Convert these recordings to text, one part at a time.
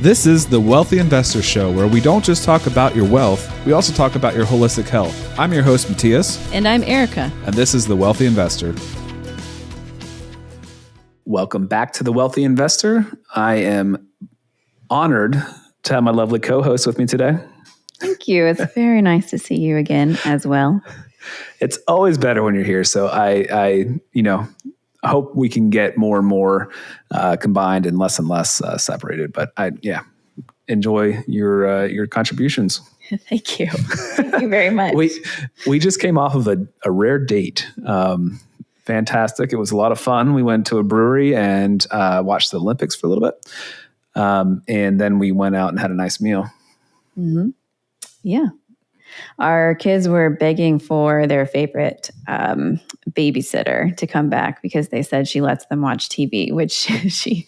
This is the Wealthy Investor Show, where we don't just talk about your wealth, we also talk about your holistic health. I'm your host, Mattias. And I'm Erica. And this is the Wealthy Investor. Welcome back to the Wealthy Investor. I am honored to have my lovely co-host with me today. Thank you. It's very nice to see you again as well. It's always better when you're here. So I hope we can get more and more combined and less separated. But I enjoy your contributions. Thank you. Thank you very much. We just came off of a rare date. Fantastic. It was a lot of fun. We went to a brewery and watched the Olympics for a little bit. And then we went out and had a nice meal. Mm-hmm. Yeah. Our kids were begging for their favorite babysitter to come back because they said she lets them watch TV, which she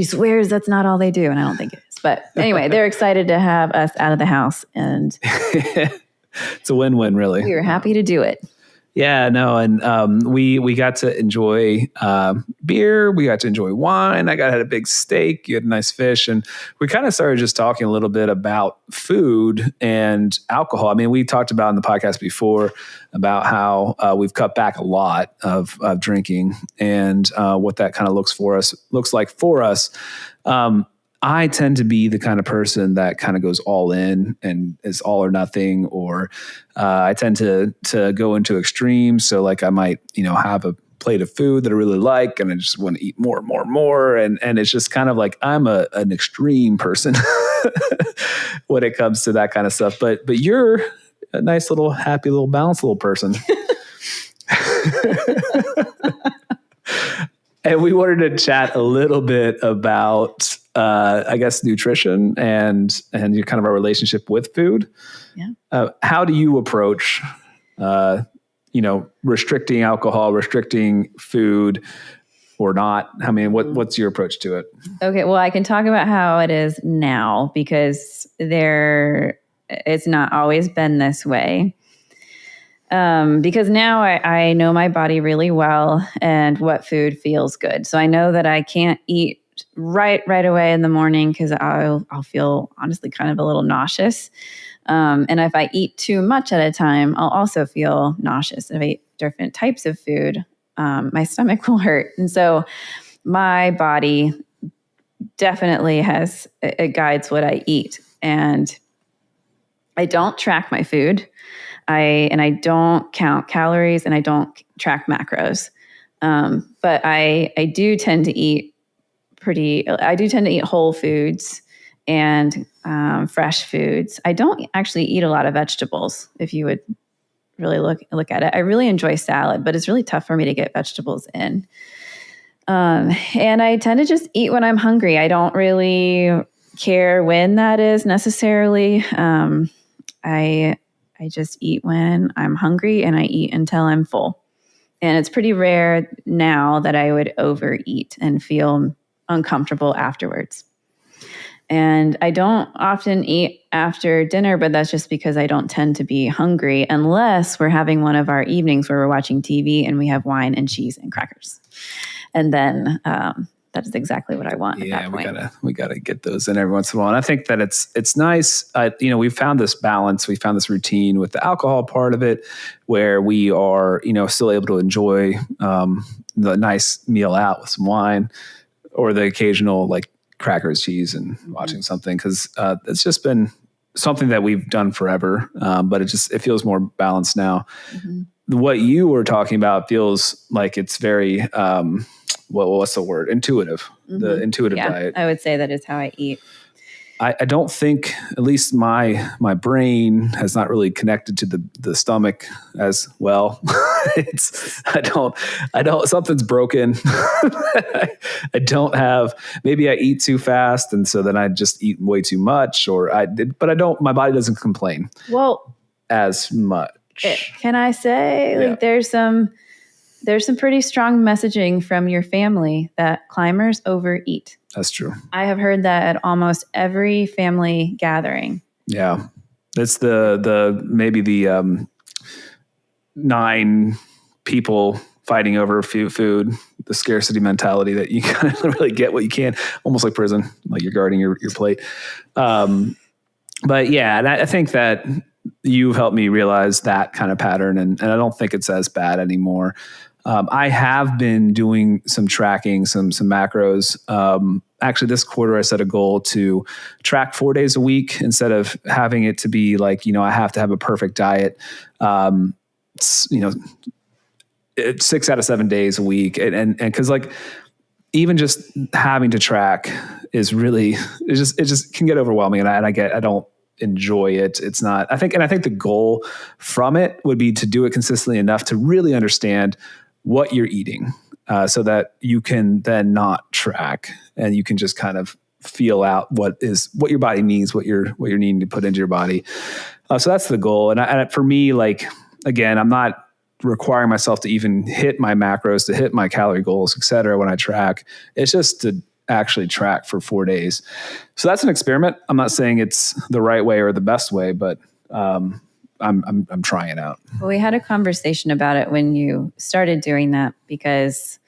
swears that's not all they do. And I don't think it is. But anyway, they're excited to have us out of the house. And it's a win-win, really. We were happy to do it. Yeah, no, and we got to enjoy beer. We got to enjoy wine. I had a big steak. You had nice fish, and we kind of started just talking a little bit about food and alcohol. I mean, we talked about in the podcast before about how we've cut back a lot of drinking and what that kind of looks like for us. I tend to be the kind of person that kind of goes all in and is all or nothing, or I tend to go into extremes. So like I might, have a plate of food that I really like and I just want to eat more and more and more. And it's just kind of like I'm an extreme person when it comes to that kind of stuff. But you're a nice little, happy little, balanced little person. And we wanted to chat a little bit about nutrition and your kind of our relationship with food. Yeah. How do you approach, restricting alcohol, restricting food or not? I mean, what's your approach to it? Okay. Well, I can talk about how it is now because it's not always been this way. Because now I know my body really well and what food feels good. So I know that I can't eat right away in the morning because I'll feel honestly kind of a little nauseous. And if I eat too much at a time, I'll also feel nauseous. If I eat different types of food, my stomach will hurt. And so my body definitely it guides what I eat. And I don't track my food. I don't count calories and I don't track macros. But I do tend to eat whole foods and fresh foods. I don't actually eat a lot of vegetables, if you would really look at it. I really enjoy salad, but it's really tough for me to get vegetables in. And I tend to just eat when I'm hungry. I don't really care when that is necessarily. I just eat when I'm hungry and I eat until I'm full. And it's pretty rare now that I would overeat and feel uncomfortable afterwards. And I don't often eat after dinner, but that's just because I don't tend to be hungry unless we're having one of our evenings where we're watching TV and we have wine and cheese and crackers. And then that is exactly what I want at that point. we gotta get those in every once in a while. And I think that it's nice. We found this balance. We found this routine with the alcohol part of it, where we are, still able to enjoy the nice meal out with some wine, or the occasional like crackers, cheese, and watching something. Because it's just been something that we've done forever, but it feels more balanced now. Mm-hmm. What you were talking about feels like it's very. What's the word? Intuitive. Mm-hmm. The intuitive diet. I would say that is how I eat. I don't think, at least my brain has not really connected to the stomach as well. I don't, something's broken. I don't have, maybe I eat too fast. And so then I just eat way too much, but my body doesn't complain as much. Can I say, there's some pretty strong messaging from your family that climbers overeat. That's true. I have heard that at almost every family gathering. Yeah. It's maybe the 9 people fighting over food the scarcity mentality that you kind of really get what you can, almost like prison, like you're guarding your plate. But yeah, and I think that you've helped me realize that kind of pattern, and I don't think it's as bad anymore. I have been doing some tracking, some macros. Actually, this quarter, I set a goal to track 4 days a week instead of having it to be like, I have to have a perfect diet. It's 6 out of 7 days a week. And cause like, even just having to track is really, it just can get overwhelming. And I don't enjoy it. It's not, I think the goal from it would be to do it consistently enough to really understand what you're eating, so that you can then not track and you can just kind of feel out what your body needs, what you're needing to put into your body. So that's the goal. And for me, like, again, I'm not requiring myself to even hit my macros, to hit my calorie goals, et cetera, when I track. It's just to actually track for 4 days. So that's an experiment. I'm not saying it's the right way or the best way, but I'm trying it out. Well, we had a conversation about it when you started doing that, because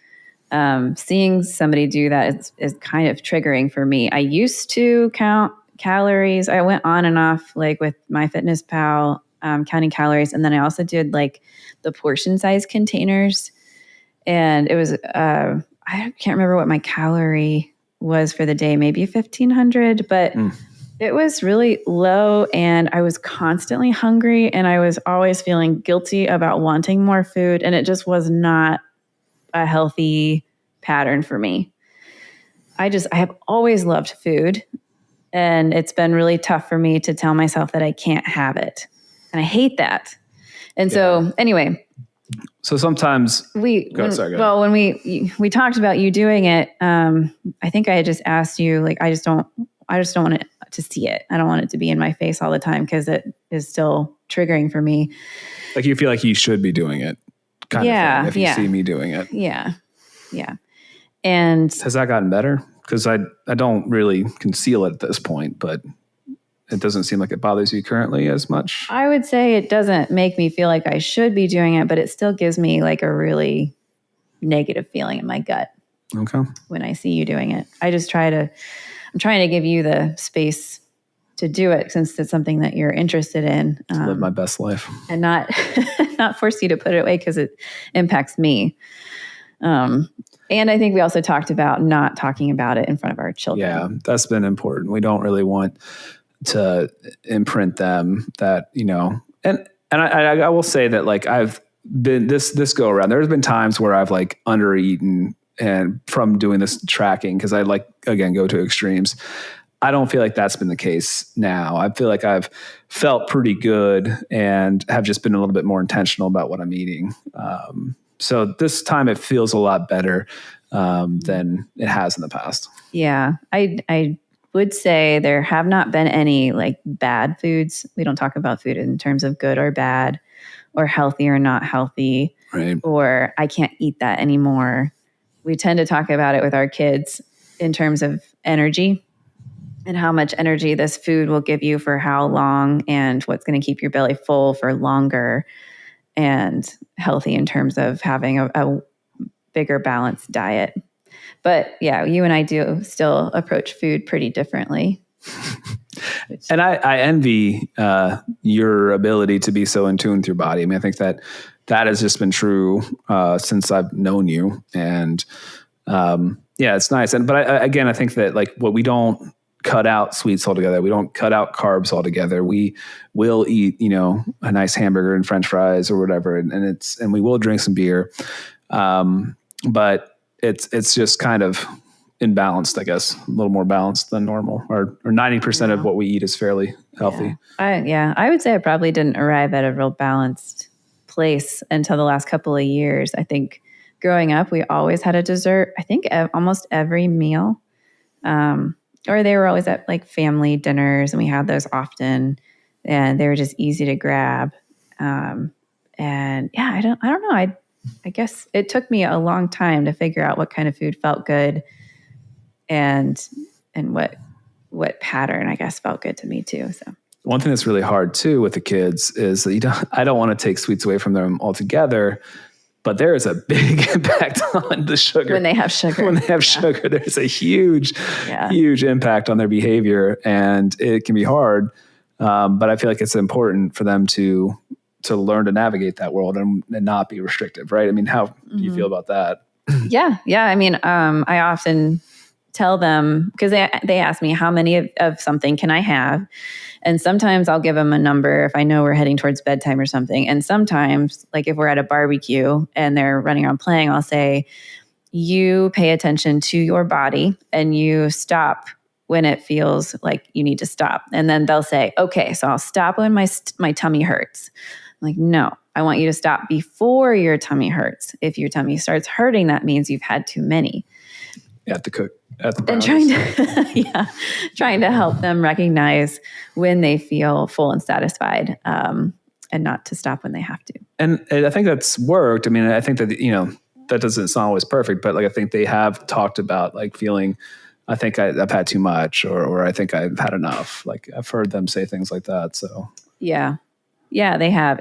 seeing somebody do that is kind of triggering for me. I used to count calories. I went on and off, like with MyFitnessPal, counting calories. And then I also did like the portion size containers. And it was, I can't remember what my calorie was for the day, maybe 1,500, but it was really low, and I was constantly hungry, and I was always feeling guilty about wanting more food. And it just was not a healthy pattern for me. I have always loved food, and it's been really tough for me to tell myself that I can't have it. And I hate that. And so anyway, so sometimes when we talked about you doing it, I think I had just asked you, like, I just don't want it to see it. I don't want it to be in my face all the time, because it is still triggering for me. Like, you feel like you should be doing it, kind of thing, if you see me doing it. Yeah. Yeah. And has that gotten better? Because I don't really conceal it at this point, but it doesn't seem like it bothers you currently as much. I would say it doesn't make me feel like I should be doing it, but it still gives me like a really negative feeling in my gut. Okay. When I see you doing it, I'm trying to give you the space to do it, since it's something that you're interested in. To live my best life. And not force you to put it away, because it impacts me. And I think we also talked about not talking about it in front of our children. Yeah, that's been important. We don't really want to imprint them that, and I will say that, like, I've been this go around, there's been times where I've like undereaten, and from doing this tracking, because I go to extremes. I don't feel like that's been the case now. I feel like I've felt pretty good and have just been a little bit more intentional about what I'm eating. So this time it feels a lot better than it has in the past. Yeah, I would say there have not been any like bad foods. We don't talk about food in terms of good or bad, or healthy or not healthy, right? Or I can't eat that anymore. We tend to talk about it with our kids in terms of energy, and how much energy this food will give you for how long, and what's going to keep your belly full for longer, and healthy in terms of having a bigger balanced diet. But yeah, you and I do still approach food pretty differently. And I envy your ability to be so in tune with your body. I mean, I think that has just been true since I've known you. And yeah, it's nice. But I think that, like, what we don't cut out sweets altogether. We don't cut out carbs altogether. We will eat, a nice hamburger and French fries or whatever. And we will drink some beer. But it's just kind of imbalanced, I guess, a little more balanced than normal, or 90% of what we eat is fairly healthy. I would say I probably didn't arrive at a real balanced place until the last couple of years. I think growing up, we always had a dessert. I think almost every meal, or they were always at like family dinners, and we had those often, and they were just easy to grab. And yeah, I don't know. I guess it took me a long time to figure out what kind of food felt good, and what pattern, I guess, felt good to me too. So one thing that's really hard too with the kids is that I don't want to take sweets away from them altogether, But there is a big impact on the sugar. When they have sugar. When they have sugar, there's a huge impact on their behavior, and it can be hard. But I feel like it's important for them to learn to navigate that world and not be restrictive, right? I mean, how do you feel about that? Yeah. I mean, I often tell them, because they ask me how many of something can I have? And sometimes I'll give them a number if I know we're heading towards bedtime or something. And sometimes, like if we're at a barbecue and they're running around playing, I'll say, you pay attention to your body and you stop when it feels like you need to stop. And then they'll say, okay, so I'll stop when my tummy hurts. I'm like, no, I want you to stop before your tummy hurts. If your tummy starts hurting, that means you've had too many. You have to cook at the and trying to help them recognize when they feel full and satisfied, and not to stop when they have to. And I think that's worked. I mean, I think that, it's not always perfect, but like, I think they have talked about like feeling, I think I've had too much, or I think I've had enough. Like I've heard them say things like that. So yeah, they have.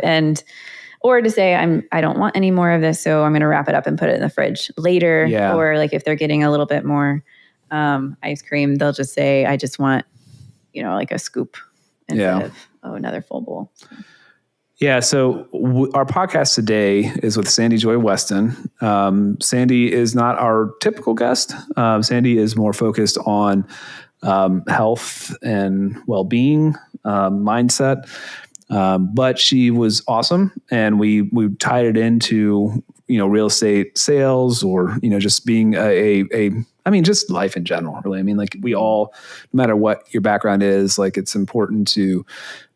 Or to say, I don't want any more of this, so I'm going to wrap it up and put it in the fridge later. Yeah. Or like if they're getting a little bit more ice cream, they'll just say, I just want, like a scoop instead of another full bowl. Yeah. So our podcast today is with Sandy Joy Weston. Sandy is not our typical guest. Sandy is more focused on health and well-being, mindset. But she was awesome, and we tied it into real estate sales, or just being just life in general. Really, I mean, like we all, no matter what your background is, like it's important to.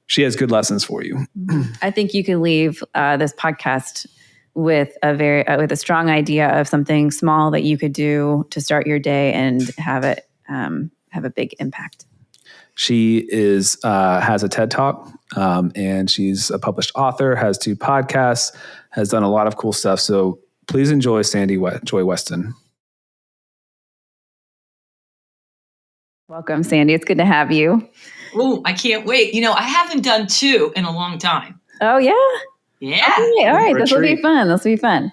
She has good lessons for you. I think you can leave this podcast with a strong idea of something small that you could do to start your day and have it have a big impact. She has a TED Talk, and she's a published author, has 2 podcasts, has done a lot of cool stuff. So please enjoy Sandy Joy Weston. Welcome, Sandy. It's good to have you. Oh, I can't wait. I haven't done 2 in a long time. Oh, yeah? Yeah. Okay, all right. This will be fun.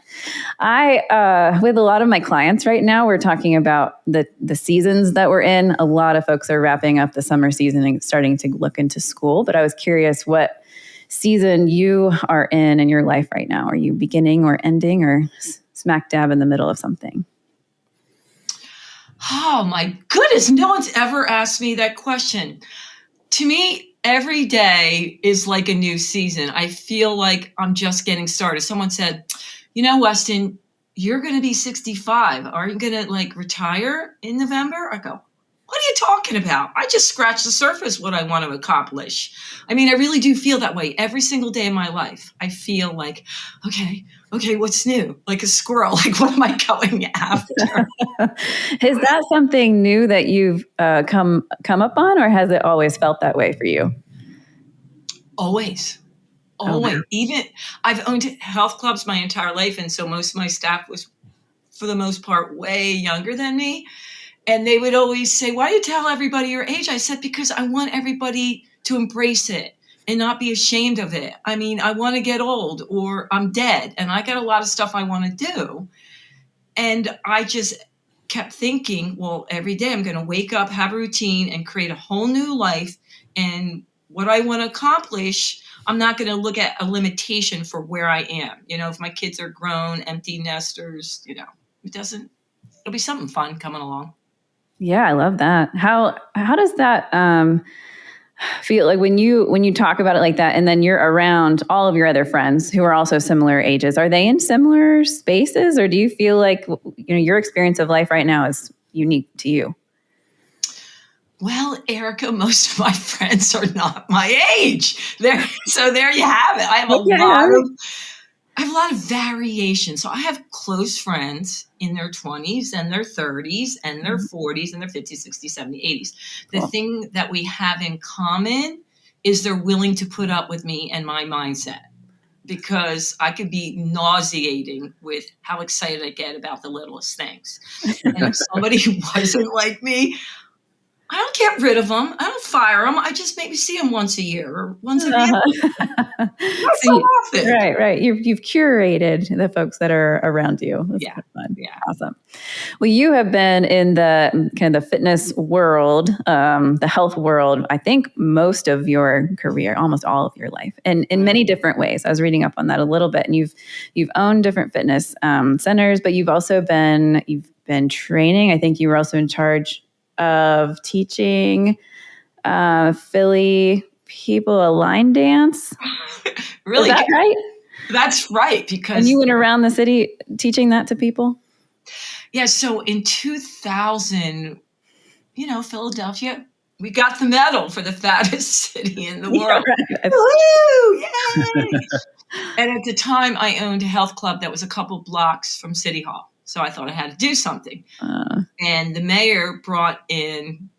I, with a lot of my clients right now, we're talking about the seasons that we're in. A lot of folks are wrapping up the summer season and starting to look into school. But I was curious what season you are in your life right now. Are you beginning or ending, or smack dab in the middle of something? Oh, my goodness. No one's ever asked me that question. To me, every day is like a new season. I feel like I'm just getting started. Someone said, Weston, you're going to be 65. Are you going to retire in November? I go, what are you talking about? I just scratched the surface what I want to accomplish. I mean, I really do feel that way every single day of my life. I feel like, okay, what's new? Like a squirrel, like what am I going after? Is that something new that you've come up on, or has it always felt that way for you? Always. Even I've owned health clubs my entire life. And so most of my staff was, for the most part, way younger than me. And they would always say, why do you tell everybody your age? I said, because I want everybody to embrace it and not be ashamed of it. I mean, I want to get old, or I'm dead, and I got a lot of stuff I want to do. And I just kept thinking, well, every day I'm going to wake up, have a routine, and create a whole new life. And what I want to accomplish, I'm not going to look at a limitation for where I am. If my kids are grown, empty nesters, it'll be something fun coming along. Yeah, I love that. How does that feel like when you talk about it like that, and then you're around all of your other friends who are also similar ages? Are they in similar spaces, or do you feel like your experience of life right now is unique to you? Well, Erica, most of my friends are not my age. So there you have it. I have a lot of variation. So I have close friends in their 20s and their 30s and their 40s and their 50s, 60s, 70s, 80s. The thing that we have in common is they're willing to put up with me and my mindset, because I could be nauseating with how excited I get about the littlest things. And if somebody wasn't like me, I don't get rid of them. I don't fire them. I just maybe see them once a year or once a year. Not so often. Right. You've curated the folks that are around you. That's fun. Yeah. Awesome. Well, you have been in the kind of the fitness world, the health world, I think most of your career, almost all of your life, and in many different ways. I was reading up on that a little bit, and you've owned different fitness centers, but you've been training. I think you were also in charge of teaching Philly people a line dance. Really? Is that right? That's right. Because and you went around the city teaching that to people? Yeah. So in 2000, Philadelphia, we got the medal for the fattest city in the world. Right. Woo! Yay! And at the time, I owned a health club that was a couple blocks from City Hall. So I thought I had to do something. And the mayor brought in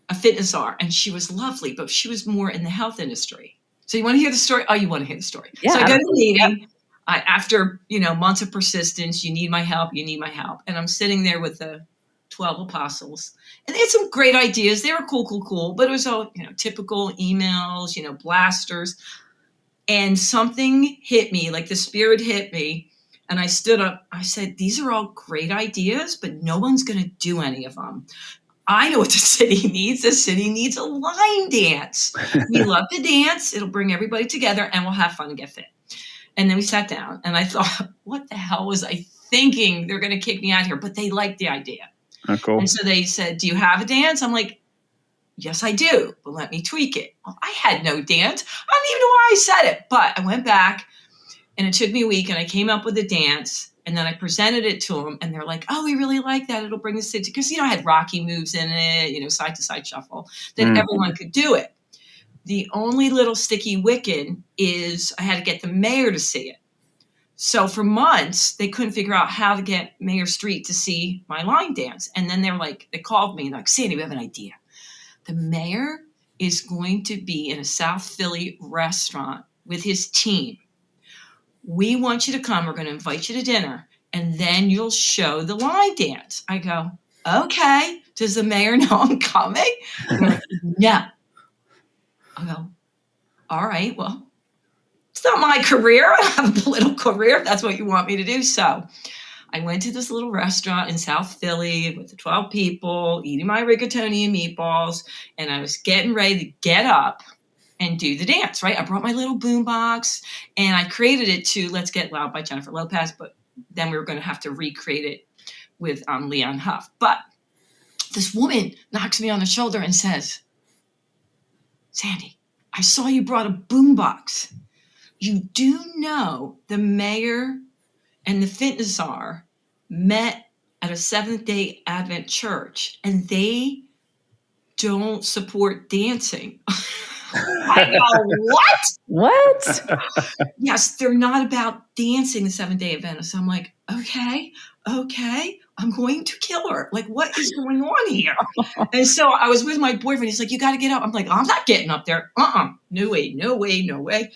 a fitness czar, and she was lovely, but she was more in the health industry. So you want to hear the story? Oh, you want to hear the story. Yeah, so I go to a meeting. Yep. After months of persistence, you need my help. And I'm sitting there with the 12 apostles, and they had some great ideas. They were cool. But it was all, typical emails, blasters. And something hit me, like the spirit hit me. And I stood up. I said, these are all great ideas, but no one's going to do any of them. I know what the city needs. The city needs a line dance. We love to dance. It'll bring everybody together, and we'll have fun and get fit. And then we sat down, and I thought, what the hell was I thinking? They're going to kick me out here. But they liked the idea. Oh, cool. And so they said, do you have a dance? I'm like, yes, I do. But let me tweak it. Well, I had no dance. I don't even know why I said it. But I went back, and it took me a week, and I came up with a dance. And then I presented it to them, and they're like, oh, we really like that. It'll bring the city. Because, I had Rocky moves in it, side to side shuffle, that everyone could do it. The only little sticky wicket is I had to get the mayor to see it. So for months, they couldn't figure out how to get Mayor Street to see my line dance. And then they called me, and they're like, Sandy, we have an idea. The mayor is going to be in a South Philly restaurant with his team. We want you to come. We're going to invite you to dinner, and then you'll show the line dance. I go, okay. Does the mayor know I'm coming? They're like, no. I go, all right, well, it's not my career. I don't have a political career if that's what you want me to do. So I went to this little restaurant in South Philly with the 12 people, eating my rigatoni and meatballs, and I was getting ready to get up and do the dance, right? I brought my little boombox, and I created it to Let's Get Loud by Jennifer Lopez, but then we were going to have to recreate it with Leon Huff. But this woman knocks me on the shoulder and says, Sandy, I saw you brought a boombox. You do know the mayor and the fitness czar met at a Seventh-day Advent church, and they don't support dancing. I go, what? Yes, they're not about dancing the Seventh-day Adventists. I'm like, okay, I'm going to kill her. Like, what is going on here? And so I was with my boyfriend. He's like, you got to get up. I'm like, I'm not getting up there. No way.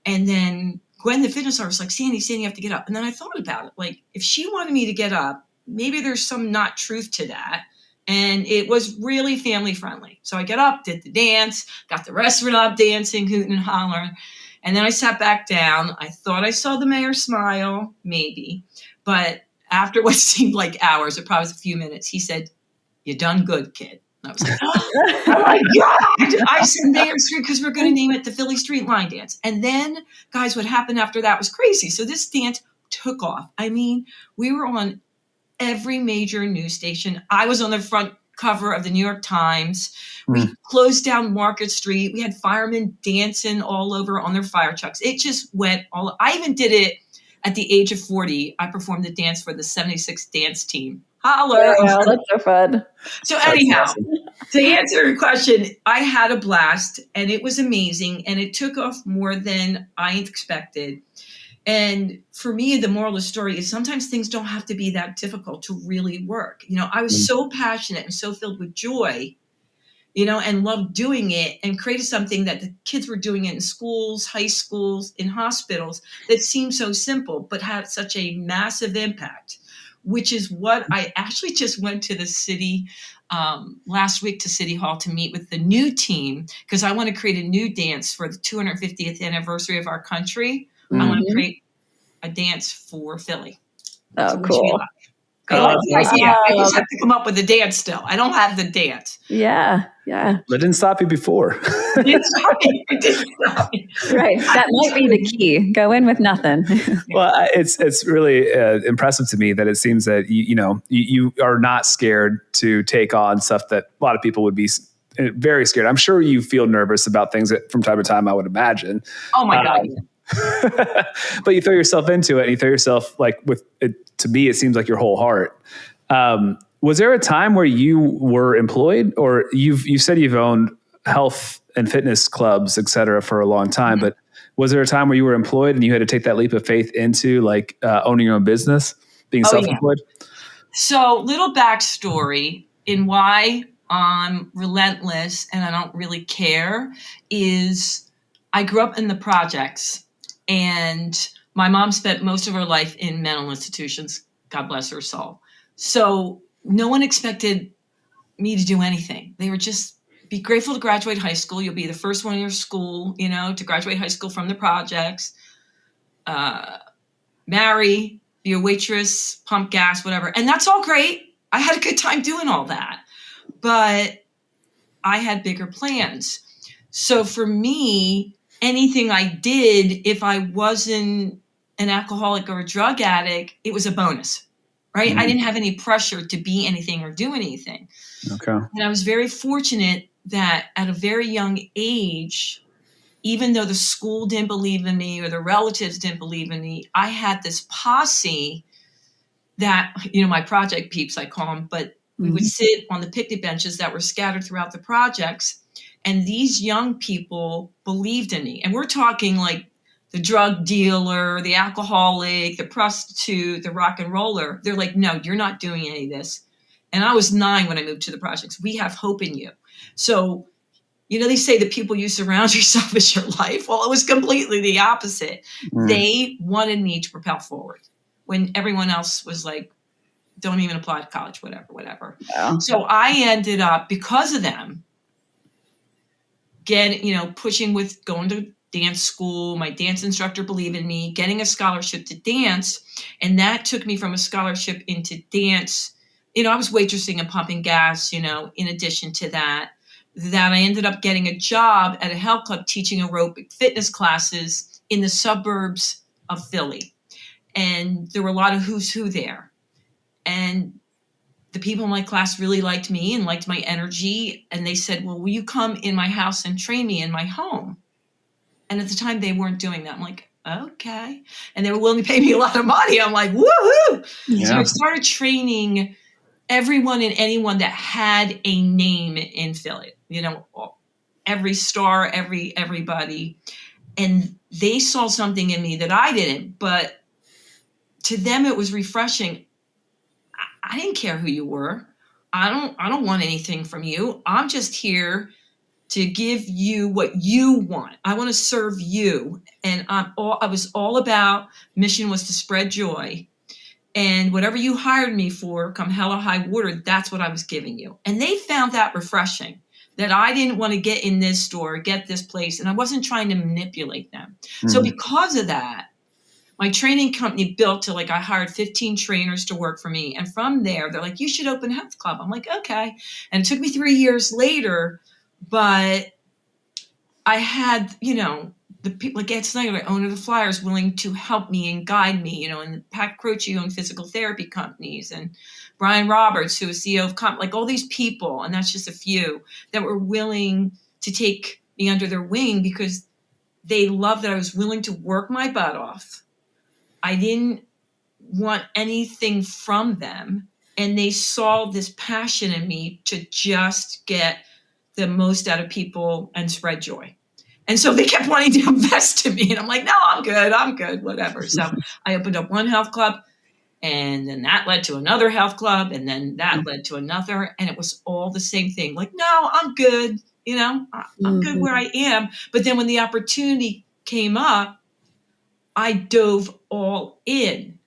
And then Gwen, the fitness artist, was like, Sandy, you have to get up. And then I thought about it. Like, if she wanted me to get up, maybe there's some not truth to that. And it was really family friendly. So I got up, did the dance, got the restaurant up dancing, hooting and hollering. And then I sat back down. I thought I saw the mayor smile, maybe. But after what seemed like hours, it probably was a few minutes, he said, you done good, kid. And I was like, oh my God. I said Mayor Street because we're going to name it the Philly Street Line Dance. And then, guys, what happened after that was crazy. So this dance took off. I mean, we were on every major news station. I was on the front cover of the New York Times. We closed down Market Street. We had firemen dancing all over on their fire trucks. It just went all. I even did it at the age of 40. I performed the dance for the 76 dance team. Holler. Wow, that's so fun. So anyhow, to answer your question, I had a blast, and it was amazing, and it took off more than I expected. And for me, the moral of the story is sometimes things don't have to be that difficult to really work. I was so passionate and so filled with joy, and loved doing it, and created something that the kids were doing it in schools, high schools, in hospitals that seemed so simple, but had such a massive impact. which is what I actually just went to the city last week to City Hall to meet with the new team, because I want to create a new dance for the 250th anniversary of our country. I want to create a dance for Philly. Oh, So cool. I like the awesome. idea. I just have to come up with the dance still. I don't have the dance. Yeah. That didn't stop you before. It didn't stop me. Right. That might be the key. Go in with nothing. Well, it's really impressive to me that it seems that you are not scared to take on stuff that a lot of people would be very scared. I'm sure you feel nervous about things that from time to time, I would imagine. Oh my God. But you throw yourself into it, and you throw yourself like with it. To me, it seems like your whole heart. Was there a time where you were employed, or you said you've owned health and fitness clubs, et cetera, for a long time, but was there a time where you were employed and you had to take that leap of faith into like owning your own business, being self-employed? Yeah. So little backstory in why I'm relentless and I don't really care is I grew up in the projects, and my mom spent most of her life in mental institutions. God bless her soul. So no one expected me to do anything. They were just, be grateful to graduate high school. You'll be the first one in your school, to graduate high school from the projects. Marry, be a waitress, pump gas, whatever. And that's all great. I had a good time doing all that. But I had bigger plans. So for me, anything I did, if I wasn't an alcoholic or a drug addict, it was a bonus, right? Mm-hmm. I didn't have any pressure to be anything or do anything. Okay. And I was very fortunate that at a very young age, even though the school didn't believe in me or the relatives didn't believe in me, I had this posse that, my project peeps, I call them, but we would sit on the picnic benches that were scattered throughout the projects. And these young people believed in me. And we're talking like the drug dealer, the alcoholic, the prostitute, the rock and roller. They're like, no, you're not doing any of this. And I was 9 when I moved to the projects. We have hope in you. So, they say the people you surround yourself is your life. Well, it was completely the opposite. They wanted me to propel forward when everyone else was like, don't even apply to college, whatever. Yeah. So I ended up, because of them, pushing with going to dance school. My dance instructor believed in me, getting a scholarship to dance. And that took me from a scholarship into dance. I was waitressing and pumping gas, in addition to that I ended up getting a job at a health club teaching aerobic fitness classes in the suburbs of Philly. And there were a lot of who's who there. And the people in my class really liked me and liked my energy. And they said, well, will you come in my house and train me in my home? And at the time they weren't doing that. I'm like, okay. And they were willing to pay me a lot of money. I'm like, woohoo. Yeah. So I started training everyone and anyone that had a name in Philly, every star, everybody. And they saw something in me that I didn't, but to them it was refreshing. I didn't care who you were. I don't want anything from you. I'm just here to give you what you want. I want to serve you. And I was all about, mission was to spread joy. And whatever you hired me for, come hell or high water, that's what I was giving you. And they found that refreshing, that I didn't want to get in this store, get this place, and I wasn't trying to manipulate them. Mm-hmm. So because of that, my training company built to I hired 15 trainers to work for me. And from there, they're like, you should open a health club. I'm like, okay. And it took me 3 years later, but I had, the people like Ed Snyder, the owner of the Flyers, willing to help me and guide me, and Pat Croce owned physical therapy companies, and Brian Roberts, who was CEO of all these people, and that's just a few, that were willing to take me under their wing because they loved that I was willing to work my butt off. I didn't want anything from them, and they saw this passion in me to just get the most out of people and spread joy. And so they kept wanting to invest in me. And I'm like, no, I'm good, whatever. So I opened up one health club, and then that led to another health club. And then that led to another. And it was all the same thing. Like, no, I'm good. I'm good where I am. But then when the opportunity came up, I dove all in.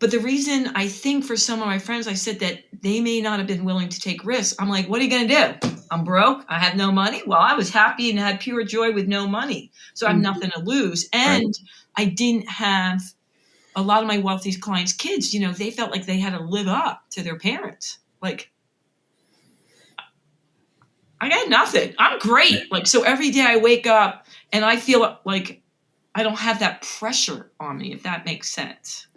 But the reason I think for some of my friends, I said that they may not have been willing to take risks. I'm like, what are you going to do? I'm broke. I have no money. Well, I was happy and had pure joy with no money. So I have nothing to lose. And I didn't have a lot of my wealthy clients' kids, they felt like they had to live up to their parents. Like, I got nothing. I'm great. Like, so every day I wake up and I feel like I don't have that pressure on me, if that makes sense.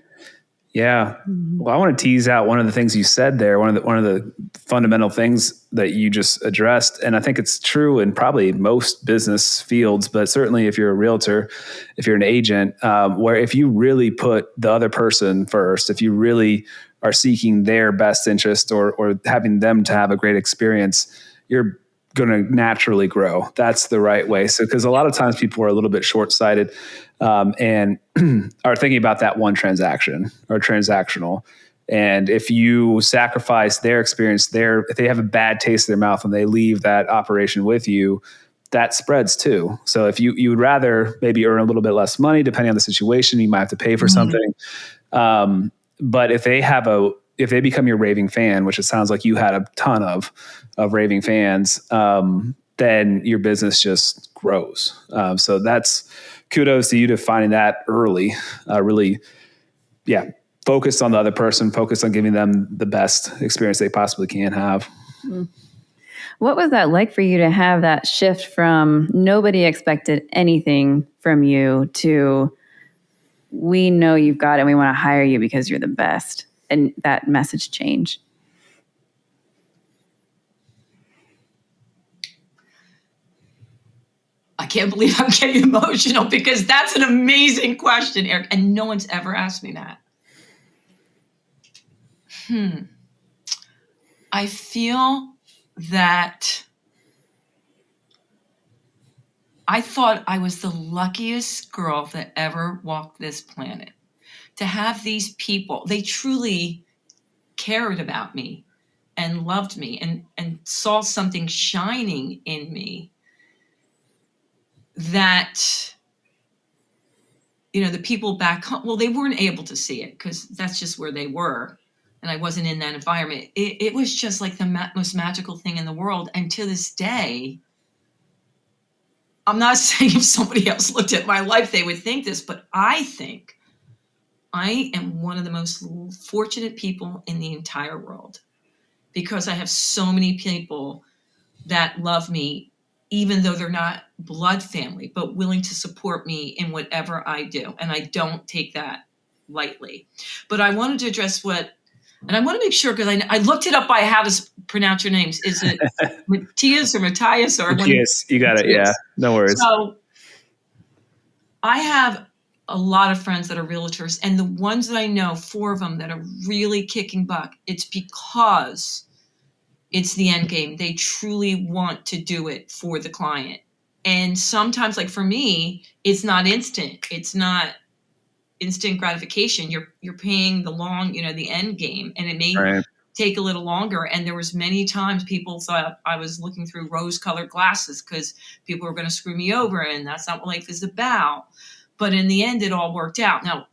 Yeah. Well, I want to tease out one of the things you said there. One of the fundamental things that you just addressed, and I think it's true in probably most business fields, but certainly if you're a realtor, if you're an agent, where if you really put the other person first, if you really are seeking their best interest or having them to have a great experience, you're going to naturally grow. That's the right way. So, because a lot of times people are a little bit short-sighted and are thinking about that one transaction or transactional. And if you sacrifice their experience, if they have a bad taste in their mouth when they leave that operation with you, that spreads too. So if you would rather maybe earn a little bit less money, depending on the situation, you might have to pay for something. But if they become your raving fan, which it sounds like you had a ton of raving fans, then your business just grows. So that's kudos to you to finding that early, really, focused on the other person, focused on giving them the best experience they possibly can have. What was that like for you to have that shift from nobody expected anything from you to we know you've got it and we want to hire you because you're the best, and that message change? I can't believe I'm getting emotional because that's an amazing question, Eric. And no one's ever asked me that. I feel that I thought I was the luckiest girl that ever walked this planet. To have these people, they truly cared about me and loved me and saw something shining in me that, the people back home, well, they weren't able to see it because that's just where they were. And I wasn't in that environment. It was just like the most magical thing in the world. And to this day, I'm not saying if somebody else looked at my life, they would think this, but I think I am one of the most fortunate people in the entire world because I have so many people that love me, even though they're not blood family, but willing to support me in whatever I do. And I don't take that lightly. But I wanted to address and I want to make sure, because I looked it up by how to pronounce your names. Is it Mattias or Mattias? Or Mattias, you got it. Yeah, no worries. So I have a lot of friends that are realtors, and the ones that I know, 4 of them that are really kicking butt, it's because it's the end game. They truly want to do it for the client. And sometimes, like for me, it's not instant. It's not instant gratification. You're paying the long, the end game, and it may take a little longer. And there was many times people thought I was looking through rose-colored glasses because people were going to screw me over, and that's not what life is about. But in the end, it all worked out. Now,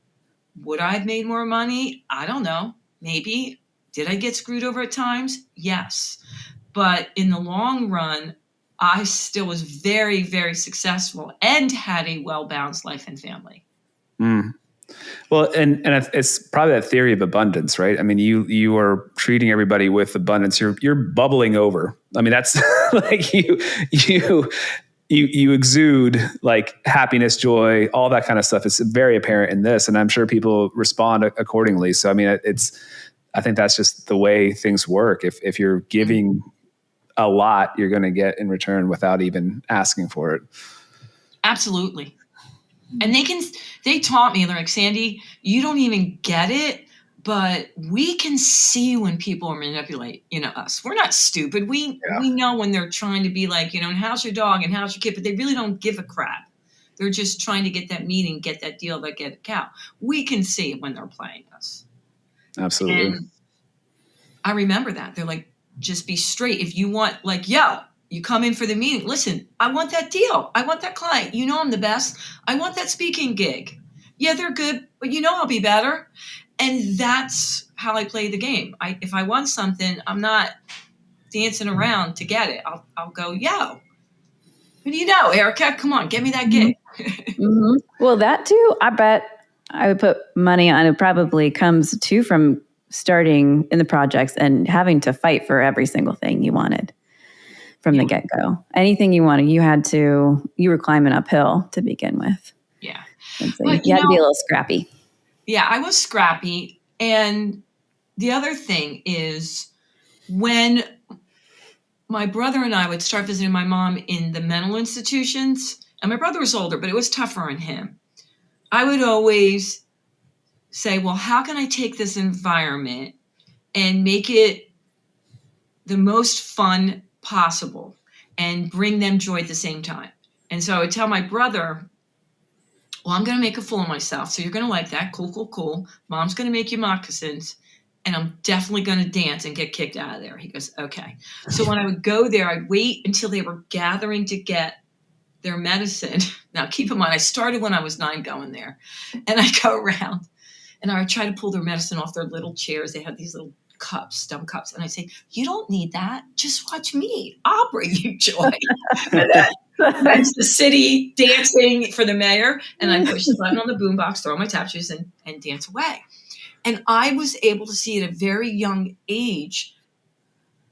would I have made more money? I don't know. Maybe. Did I get screwed over at times? Yes. But in the long run, I still was very, very successful and had a well-balanced life and family. Well, and it's probably that theory of abundance, right? I mean, you are treating everybody with abundance. You're bubbling over. I mean, that's like you exude like happiness, joy, all that kind of stuff. It's very apparent in this, and I'm sure people respond accordingly. So, I mean, I think that's just the way things work. If you're giving a lot, you're going to get in return without even asking for it. Absolutely. And they taught me, they're like, Sandy, you don't even get it, but we can see when people are manipulating, us. We're not stupid. We know when they're trying to be like, and how's your dog and how's your kid, but they really don't give a crap. They're just trying to get that meeting, get that deal, that get a cow. We can see when they're playing us. Absolutely. And I remember that. They're like, just be straight. If you want, like, you come in for the meeting. Listen, I want that deal. I want that client. I'm the best. I want that speaking gig. Yeah, they're good, but I'll be better. And that's how I play the game. If I want something, I'm not dancing around to get it. I'll go, yo, what do you know, Erica? Come on, get me that gig. Mm-hmm. Well, that too, I bet I would put money on it. Probably comes too from starting in the projects and having to fight for every single thing you wanted from the get-go. Anything you wanted, you were climbing uphill to begin with. Yeah. And so you had to be a little scrappy. Yeah, I was scrappy. And the other thing is when my brother and I would start visiting my mom in the mental institutions, and my brother was older, but it was tougher on him. I would always say, well, how can I take this environment and make it the most fun possible and bring them joy at the same time? And so I would tell my brother, well, I'm going to make a fool of myself. So you're going to like that. Cool. Mom's going to make you moccasins. And I'm definitely going to dance and get kicked out of there. He goes, okay. So when I would go there, I'd wait until they were gathering to get their medicine. Now, keep in mind, I started when I was 9 going there. And I go around and I would try to pull their medicine off their little chairs. They had these little cups, dumb cups. And I'd say, you don't need that. Just watch me. I'll bring you joy. And that's the city dancing for the mayor. And I'd push the button on the boombox, throw my tap shoes and dance away. And I was able to see at a very young age,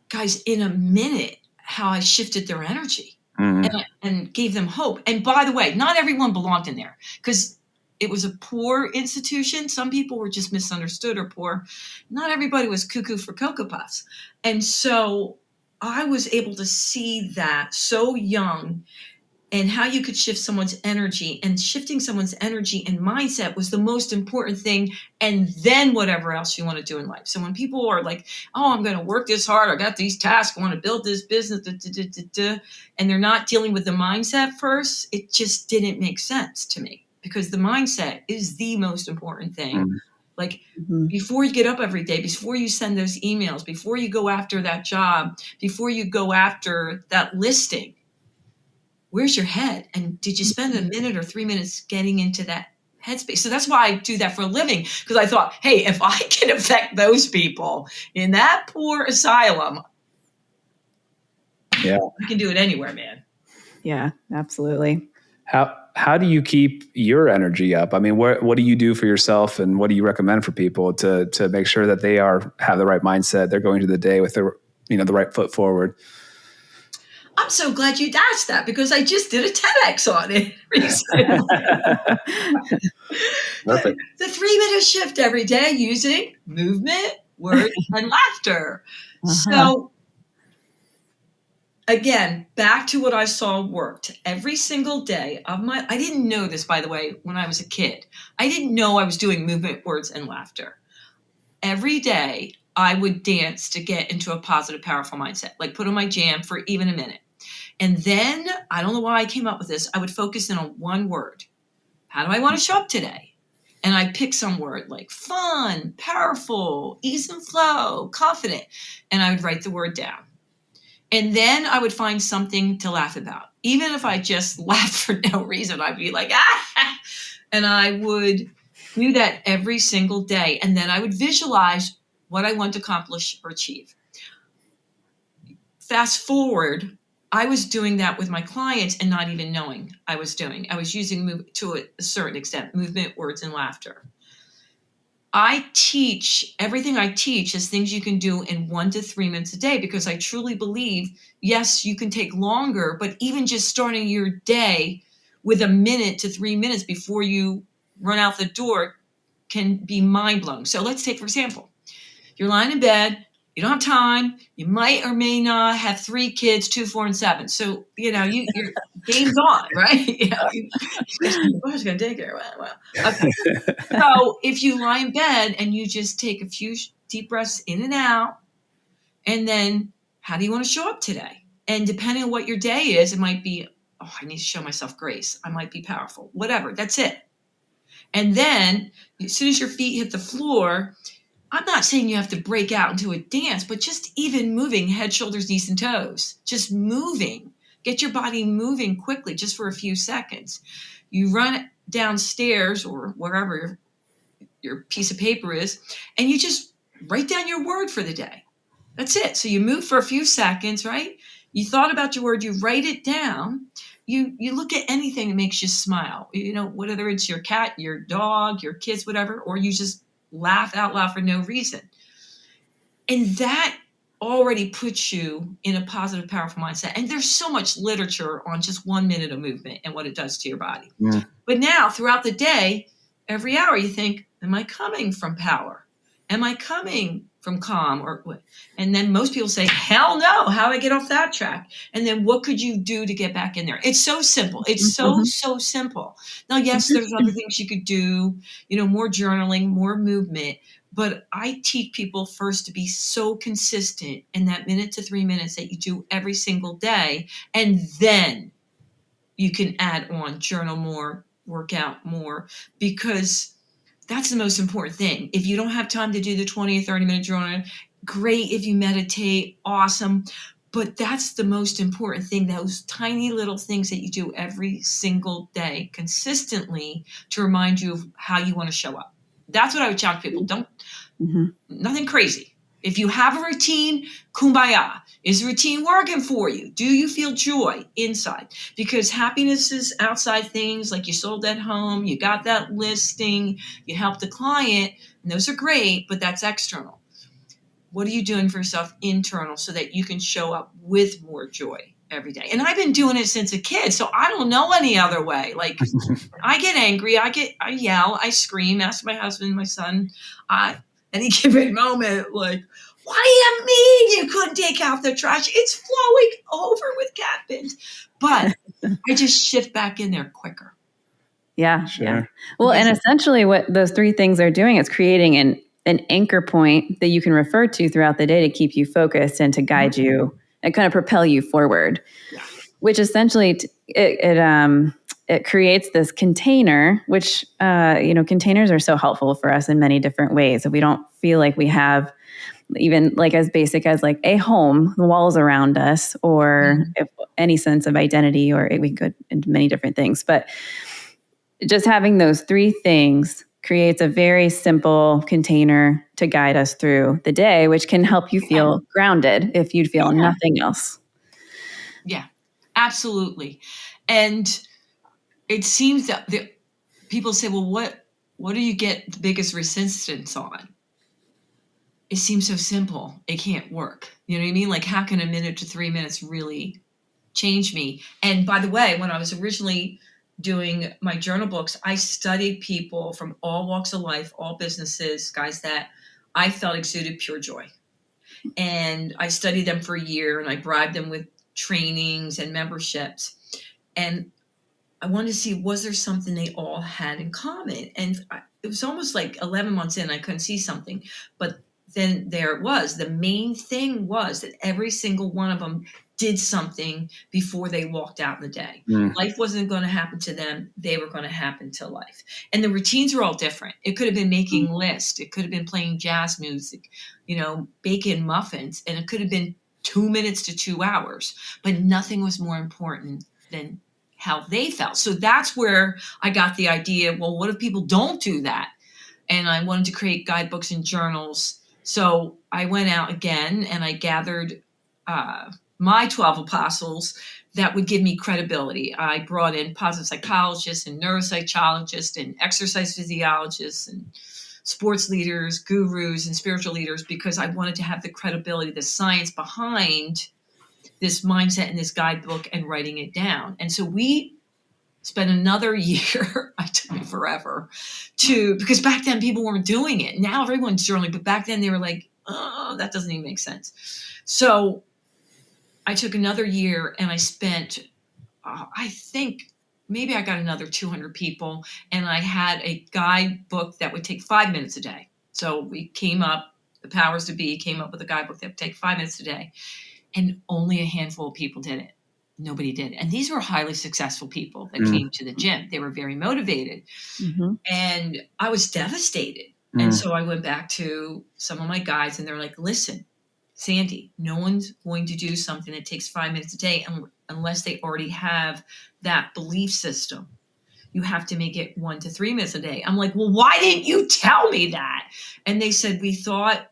guys, in a minute, how I shifted their energy and gave them hope. And by the way, not everyone belonged in there because it was a poor institution. Some people were just misunderstood or poor. Not everybody was cuckoo for Cocoa Puffs. And so I was able to see that so young and how you could shift someone's energy, and shifting someone's energy and mindset was the most important thing. And then whatever else you want to do in life. So when people are like, oh, I'm going to work this hard. I got these tasks. I want to build this business, and they're not dealing with the mindset first, it just didn't make sense to me because the mindset is the most important thing. Like before you get up every day, before you send those emails, before you go after that job, before you go after that listing, where's your head? And did you spend a minute or 3 minutes getting into that headspace? So that's why I do that for a living, because I thought, hey, if I can affect those people in that poor asylum, I can do it anywhere, man. Yeah, absolutely. How do you keep your energy up? I mean, what do you do for yourself, and what do you recommend for people to make sure that they have the right mindset? They're going to the day with the right foot forward. I'm so glad you asked that because I just did a TEDx on it recently. Perfect. The 3-minute shift every day using movement, words, and laughter. So again, back to what I saw worked every single day of I didn't know this, by the way, when I was a kid. I didn't know I was doing movement, words, and laughter. Every day I would dance to get into a positive, powerful mindset, like put on my jam for even a minute. And then, I don't know why I came up with this, I would focus in on one word. How do I want to show up today? And I'd pick some word like fun, powerful, ease and flow, confident. And I would write the word down. And then I would find something to laugh about. Even if I just laughed for no reason, I'd be like, ah! And I would do that every single day. And then I would visualize what I want to accomplish or achieve. Fast forward, I was doing that with my clients and not even knowing I was doing. I was using to a certain extent, movement, words, and laughter. Everything I teach is things you can do in 1 to 3 minutes a day because I truly believe, yes, you can take longer, but even just starting your day with 1 minute to 3 minutes before you run out the door can be mind-blowing. So let's take, for example, you're lying in bed, you don't have time, you might or may not have 3 kids, 2, 4, and 7. So, your game's on, right? Who's going to take care? Well, okay. So if you lie in bed and you just take a few deep breaths in and out, and then how do you want to show up today? And depending on what your day is, it might be, oh, I need to show myself grace. I might be powerful, whatever. That's it. And then as soon as your feet hit the floor, I'm not saying you have to break out into a dance, but just even moving head, shoulders, knees, and toes, just moving, get your body moving quickly just for a few seconds. You run downstairs or wherever your piece of paper is, and you just write down your word for the day. That's it. So you move for a few seconds, right? You thought about your word, you write it down. You look at anything that makes you smile, whether it's your cat, your dog, your kids, whatever, or you just laugh out loud for no reason. And that already puts you in a positive, powerful mindset. And there's so much literature on just 1 minute of movement and what it does to your body. Yeah. But now throughout the day, every hour you think, am I coming from power? Am I coming from calm? And then most people say, hell no, how do I get off that track? And then what could you do to get back in there? It's so simple. It's so simple. Now, yes, there's other things you could do, more journaling, more movement. But I teach people first to be so consistent in that minute to 3 minutes that you do every single day. And then you can add on, journal more, work out more, because that's the most important thing. If you don't have time to do the 20 or 30 minute journaling, great. If you meditate, awesome. But that's the most important thing, those tiny little things that you do every single day consistently to remind you of how you want to show up. That's what I would challenge people. Nothing crazy. If you have a routine, kumbaya. Is the routine working for you? Do you feel joy inside? Because happiness is outside things, like you sold that home, you got that listing, you helped a client, and those are great, but that's external. What are you doing for yourself internal so that you can show up with more joy every day? And I've been doing it since a kid, so I don't know any other way. Like, I get angry, I yell, I scream, ask my husband, my son, any given moment, like, why do you mean you couldn't take out the trash? It's flowing over with cat bins. But I just shift back in there quicker. Yeah. Sure. Yeah. Well, and essentially what those three things are doing is creating an anchor point that you can refer to throughout the day to keep you focused and to guide you and kind of propel you forward, which essentially it creates this container, which, containers are so helpful for us in many different ways. If we don't feel like we have even like as basic as like a home, the walls around us, or if any sense of identity, or we could into many different things, but just having those three things creates a very simple container to guide us through the day, which can help you feel grounded if you'd feel nothing else. Yeah, absolutely. And it seems that people say, well, what do you get the biggest resistance on? It seems so simple. It can't work. You know what I mean? Like, how can a minute to 3 minutes really change me? And by the way, when I was originally doing my journal books, I studied people from all walks of life, all businesses, guys that I felt exuded pure joy. And I studied them for a year, and I bribed them with trainings and memberships. And I wanted to see, was there something they all had in common? And it was almost like 11 months in, I couldn't see something. But then there it was. The main thing was that every single one of them did something before they walked out in the day. Life wasn't going to happen to them. They were going to happen to life. And the routines were all different. It could have been making lists. It could have been playing jazz music, baking muffins. And it could have been 2 minutes to 2 hours. But nothing was more important than how they felt. So that's where I got the idea, well, what if people don't do that? And I wanted to create guidebooks and journals. So I went out again and I gathered my 12 apostles that would give me credibility. I brought in positive psychologists and neuropsychologists and exercise physiologists and sports leaders, gurus, and spiritual leaders, because I wanted to have the credibility, the science behind this mindset in this guidebook and writing it down. And so we spent another year, it took me forever, because back then people weren't doing it. Now everyone's journaling, but back then they were like, oh, that doesn't even make sense. So I took another year and I spent, I think maybe I got another 200 people, and I had a guidebook that would take 5 minutes a day. So we came up, the powers to be came up with a guidebook that would take 5 minutes a day, and only a handful of people did it. Nobody did. And these were highly successful people that came to the gym. They were very motivated. And I was devastated. And so I went back to some of my guides, and they're like, listen, Sandy, no one's going to do something that takes 5 minutes a day unless they already have that belief system. you have to make it 1 to 3 minutes a day. I'm like, well, why didn't you tell me that? And they said, we thought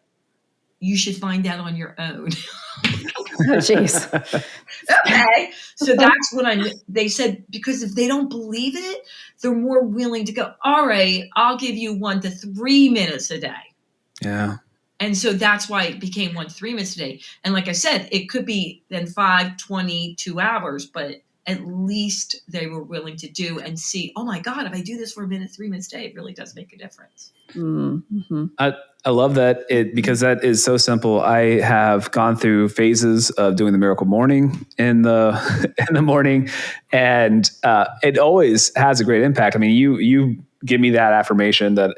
you should find out on your own. Oh, jeez. Okay. So that's what they said, because if they don't believe it, they're more willing to go, all right, I'll give you 1 to 3 minutes a day. Yeah. And so that's why it became 1 to 3 minutes a day. And like I said, it could be then 5, 20, 2 hours, but at least they were willing to do and see, oh my God, if I do this for 3 minutes a day, it really does make a difference. Mm-hmm. I love that because that is so simple. I have gone through phases of doing the miracle morning in the morning, and it always has a great impact. I mean, you give me that affirmation that,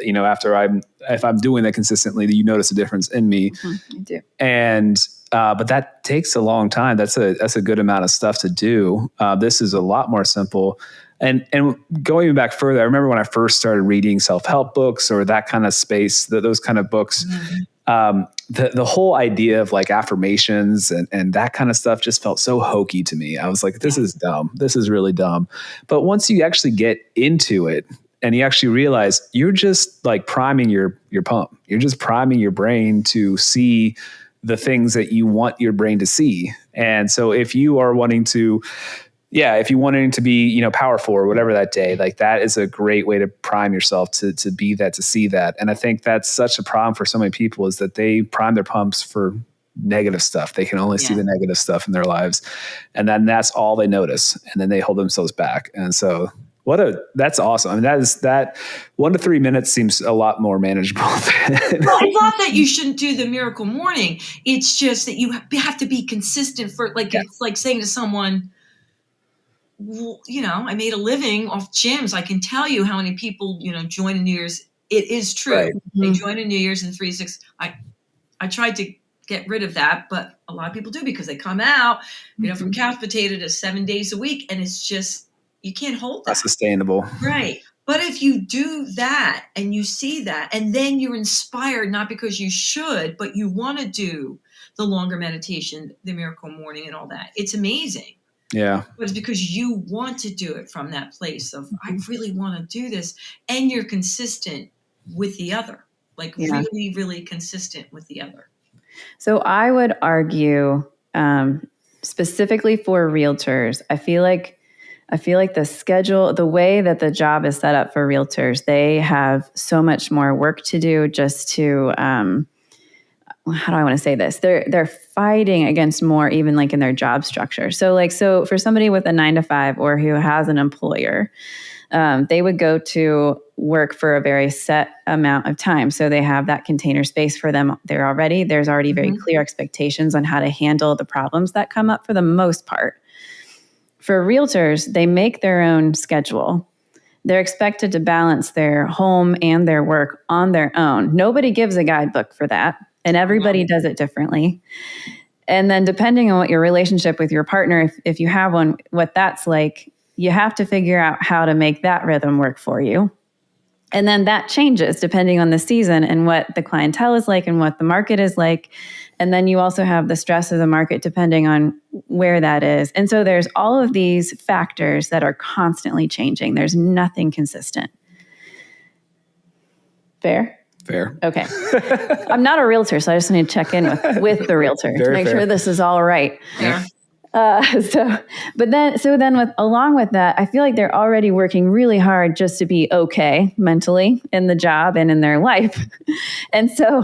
if I'm doing that consistently, that you notice a difference in me. Mm-hmm. I do. And but that takes a long time. That's a good amount of stuff to do. This is a lot more simple. And going back further, I remember when I first started reading self-help books or that kind of space, those kind of books, the whole idea of like affirmations and that kind of stuff just felt so hokey to me. I was like, this is dumb. This is really dumb. But once you actually get into it and you actually realize you're just like priming your pump, you're just priming your brain to see the things that you want your brain to see. And so if you are wanting to be, powerful or whatever that day, like that is a great way to prime yourself to be that, to see that. And I think that's such a problem for so many people, is that they prime their pumps for negative stuff. They can only see the negative stuff in their lives. And then that's all they notice. And then they hold themselves back. And so that's awesome. I mean, that 1 to 3 minutes seems a lot more manageable. Well, it's not that you shouldn't do the miracle morning. It's just that you have to be consistent it's like saying to someone, well, I made a living off gyms. I can tell you how many people, join a New Year's. It is true. Right. They join a New Year's in 3 to 6. I tried to get rid of that, but a lot of people do, because they come out, from couch potato to 7 days a week. And it's just, you can't hold that. Not sustainable. Right. But if you do that and you see that, and then you're inspired, not because you should, but you want to do the longer meditation, the miracle morning and all that, it's amazing. Yeah. But it's because you want to do it from that place of, I really want to do this. And you're consistent with the other, really, really consistent with the other. So I would argue, specifically for realtors, I feel like the schedule, the way that the job is set up for realtors, they have so much more work to do just to, how do I want to say this? They're fighting against more, even like in their job structure. So for somebody with a 9-to-5 or who has an employer, they would go to work for a very set amount of time. So they have that container space for them. There's already very clear expectations on how to handle the problems that come up for the most part. For realtors, they make their own schedule. They're expected to balance their home and their work on their own. Nobody gives a guidebook for that, and everybody does it differently. And then depending on what your relationship with your partner, if you have one, what that's like, you have to figure out how to make that rhythm work for you. And then that changes depending on the season and what the clientele is like and what the market is like. And then you also have the stress of the market depending on where that is. And so there's all of these factors that are constantly changing. There's nothing consistent. Fair? Fair. Okay. I'm not a realtor, so I just need to check in with the realtor to make sure this is all right. Yeah. Along with that, I feel like they're already working really hard just to be okay mentally in the job and in their life. And so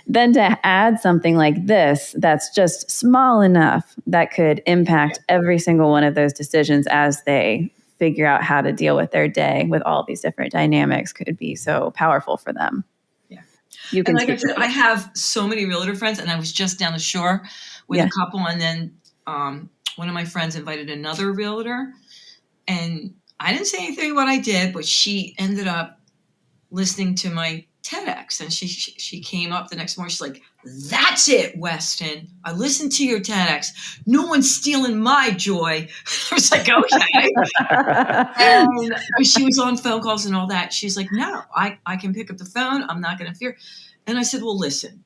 then to add something like this, that's just small enough that could impact every single one of those decisions as they figure out how to deal with their day with all these different dynamics, could be so powerful for them. Yeah. You can, and like I said, I have so many realtor friends, and I was just down the shore with a couple, and then one of my friends invited another realtor, and I didn't say anything what I did, but she ended up listening to my TEDx, and she came up the next morning. She's like, "That's it, Weston. I listened to your TEDx. No one's stealing my joy." I was like, "Okay." And she was on phone calls and all that. She's like, "No, I can pick up the phone. I'm not going to fear." And I said, "Well, listen,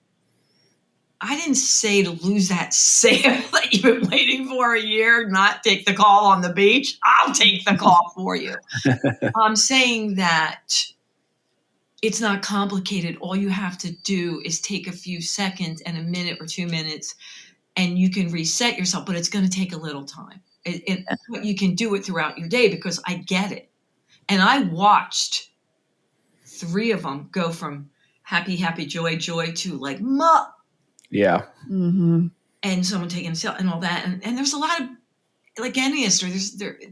I didn't say to lose that sale that you you've been waiting for a year, not take the call on the beach, I'll take the call for you. I'm saying that it's not complicated. All you have to do is take a few seconds and a minute or 2 minutes, and you can reset yourself, but it's going to take a little time. But you can do it throughout your day, because I get it. And I watched 3 of them go from happy, joy to like, muh. Yeah. Mm-hmm. And someone taking a cell and all that. And there's a lot of, like any history,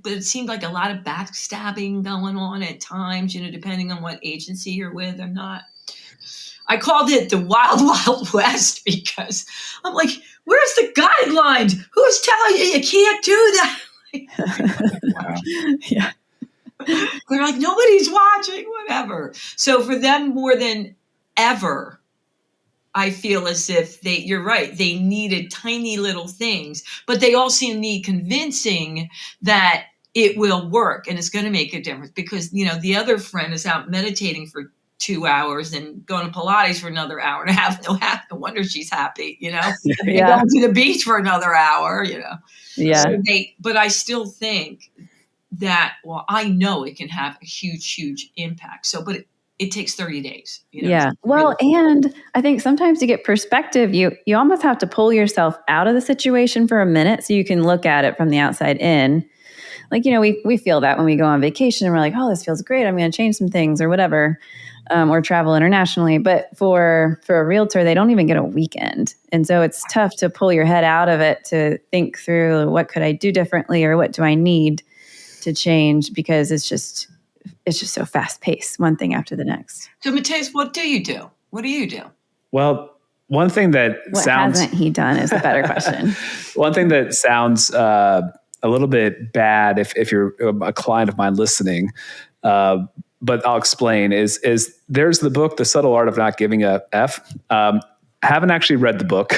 but it seemed like a lot of backstabbing going on at times, depending on what agency you're with or not. I called it the Wild Wild West, because I'm like, where's the guidelines? Who's telling you can't do that? Wow. Yeah. They're like, nobody's watching, whatever. So for them, more than ever, I feel as if you're right, they needed tiny little things, but they also need convincing that it will work and it's going to make a difference, because, the other friend is out meditating for 2 hours and going to Pilates for another hour and a half. No wonder she's happy, Yeah. Going to the beach for another hour, Yeah. So but I still think that, I know it can have a huge impact. So, but it takes 30 days. Yeah. Well, and I think sometimes to get perspective, you almost have to pull yourself out of the situation for a minute so you can look at it from the outside in. Like, we feel that when we go on vacation and we're like, oh, this feels great, I'm going to change some things or whatever, or travel internationally. But for a realtor, they don't even get a weekend. And so it's tough to pull your head out of it to think through, what could I do differently, or what do I need to change, because it's just so fast paced, one thing after the next. So Mattias, what do you do? What do you do? Well, one thing that what sounds... hasn't he done is a better question. One thing that sounds a little bit bad if you're a client of mine listening, but I'll explain, is there's the book, The Subtle Art of Not Giving a F. Haven't actually read the book.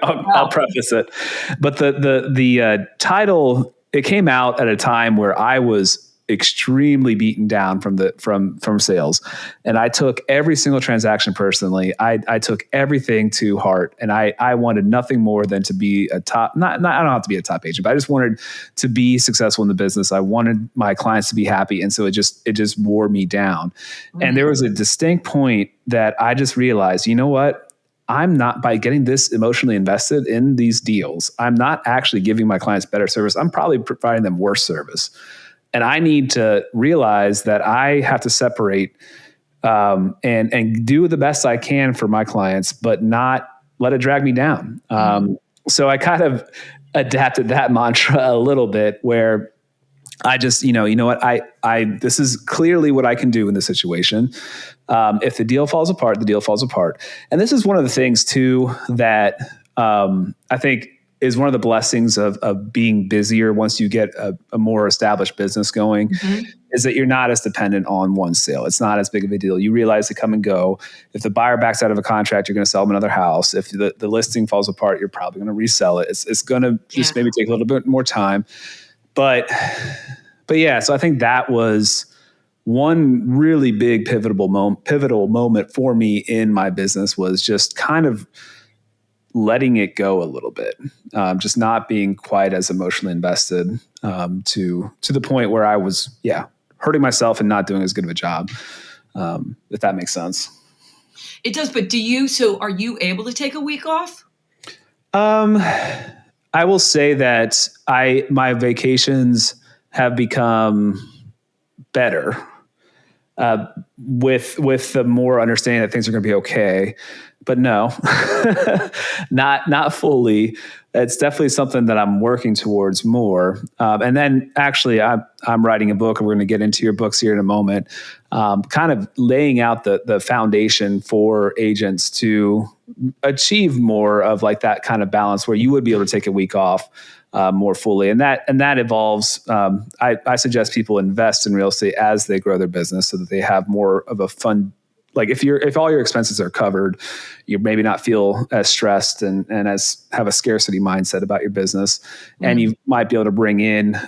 I'll preface it. But the title, it came out at a time where I was extremely beaten down from sales. And I took every single transaction personally. I took everything to heart, and I wanted nothing more than to be a top, I don't have to be a top agent, but I just wanted to be successful in the business. I wanted my clients to be happy. And so it just wore me down. Mm-hmm. And there was a distinct point that I just realized, you know what? I'm not, by getting this emotionally invested in these deals, I'm not actually giving my clients better service. I'm probably providing them worse service. And I need to realize that I have to separate and do the best I can for my clients, but not let it drag me down. So I kind of adapted that mantra a little bit, where I just, you know what, I this is clearly what I can do in this situation. If the deal falls apart, the deal falls apart. And this is one of the things too that I think is one of the blessings of being busier once you get a more established business going, mm-hmm. is that you're not as dependent on one sale. It's not as big of a deal. You realize to come and go. If the buyer backs out of a contract, you're going to sell them another house. If the listing falls apart, you're probably going to resell it. It's going to just maybe take a little bit more time. But yeah, so I think that was one really big pivotal moment for me in my business, was just kind of letting it go a little bit, just not being quite as emotionally invested to the point where I was, hurting myself and not doing as good of a job, if that makes sense. It does, but are you able to take a week off? I will say that my vacations have become better with the more understanding that things are going to be okay. But no, not fully. It's definitely something that I'm working towards more. And then actually I'm writing a book, and we're going to get into your books here in a moment, kind of laying out the foundation for agents to achieve more of like that kind of balance where you would be able to take a week off more fully. And that involves, I suggest people invest in real estate as they grow their business so that they have more of a fun. Like if all your expenses are covered, you maybe not feel as stressed and as have a scarcity mindset about your business. Mm-hmm. And you might be able to bring in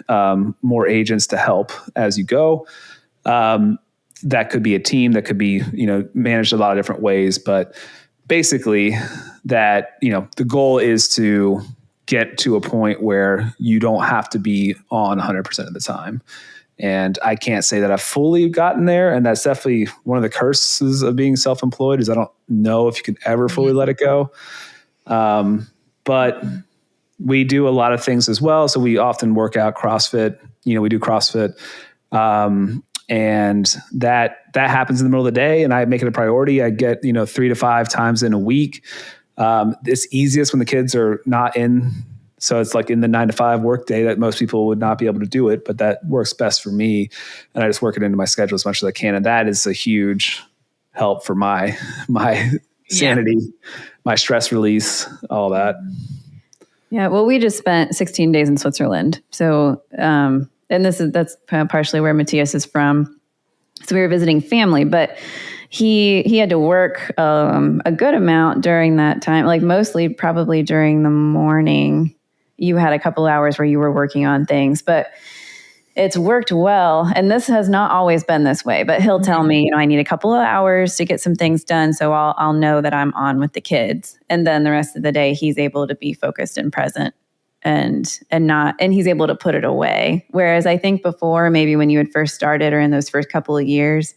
more agents to help as you go. That could be a team, that could be, managed a lot of different ways. But basically that, the goal is to get to a point where you don't have to be on 100% of the time. And I can't say that I've fully gotten there. And that's definitely one of the curses of being self-employed, is I don't know if you can ever fully let it go. But we do a lot of things as well. So we often work out CrossFit, we do CrossFit. And that happens in the middle of the day, and I make it a priority. I get, 3 to 5 times in a week. It's easiest when the kids are not in. So it's like in the 9 to 5 work day that most people would not be able to do it, but that works best for me. And I just work it into my schedule as much as I can. And that is a huge help for my sanity, my stress release, all that. Yeah. Well, we just spent 16 days in Switzerland. So, and that's partially where Mattias is from. So we were visiting family, but he had to work a good amount during that time, like mostly probably during the morning. You had a couple hours where you were working on things, but it's worked well. And this has not always been this way, but he'll tell me, I need a couple of hours to get some things done. So I'll know that I'm on with the kids. And then the rest of the day, he's able to be focused and present and he's able to put it away. Whereas I think before, maybe when you had first started or in those first couple of years,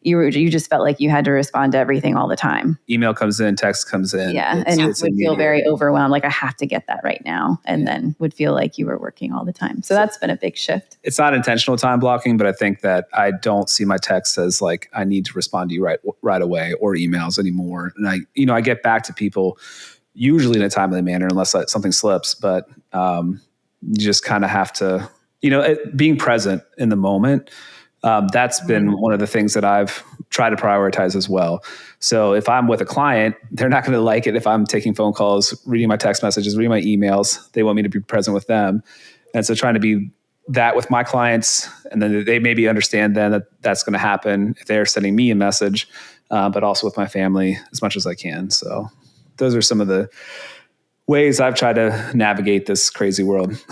you just felt like you had to respond to everything all the time. Email comes in, text comes in. Yeah. And would feel very overwhelmed. Like I have to get that right now. And then would feel like you were working all the time. So that's been a big shift. It's not intentional time blocking, but I think that I don't see my texts as like, I need to respond to you right away, or emails anymore. And I get back to people usually in a timely manner, unless something slips, but you just kind of have to, being present in the moment. That's been one of the things that I've tried to prioritize as well. So if I'm with a client, they're not going to like it if I'm taking phone calls, reading my text messages, reading my emails. They want me to be present with them. And so trying to be that with my clients, and then they maybe understand then that that's going to happen if they're sending me a message, but also with my family as much as I can. So those are some of the ways I've tried to navigate this crazy world.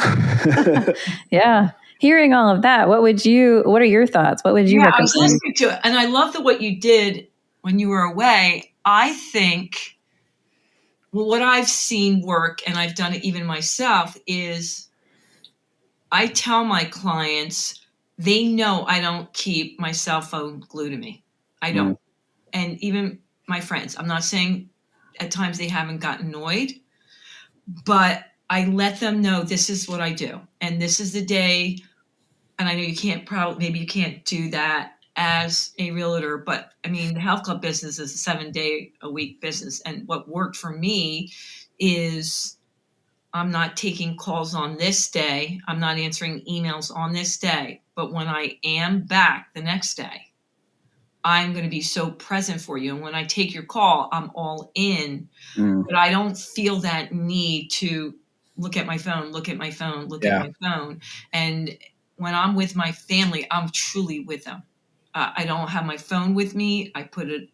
Yeah. Hearing all of that, what are your thoughts? What would you recommend? I was listening to it, and I love what you did when you were away. I think what I've seen work, and I've done it even myself, is I tell my clients, they know I don't keep my cell phone glued to me. I don't. And even my friends, I'm not saying at times they haven't gotten annoyed, but I let them know this is what I do. And this is the day. And I know maybe you can't do that as a realtor, but I mean, the health club business is a 7-day-a-week business. And what worked for me is I'm not taking calls on this day. I'm not answering emails on this day. But when I am back the next day, I'm going to be so present for you. And when I take your call, I'm all in. But I don't feel that need to look at my phone. At my phone. And when I'm with my family, I'm truly with them. I don't have my phone with me. I put it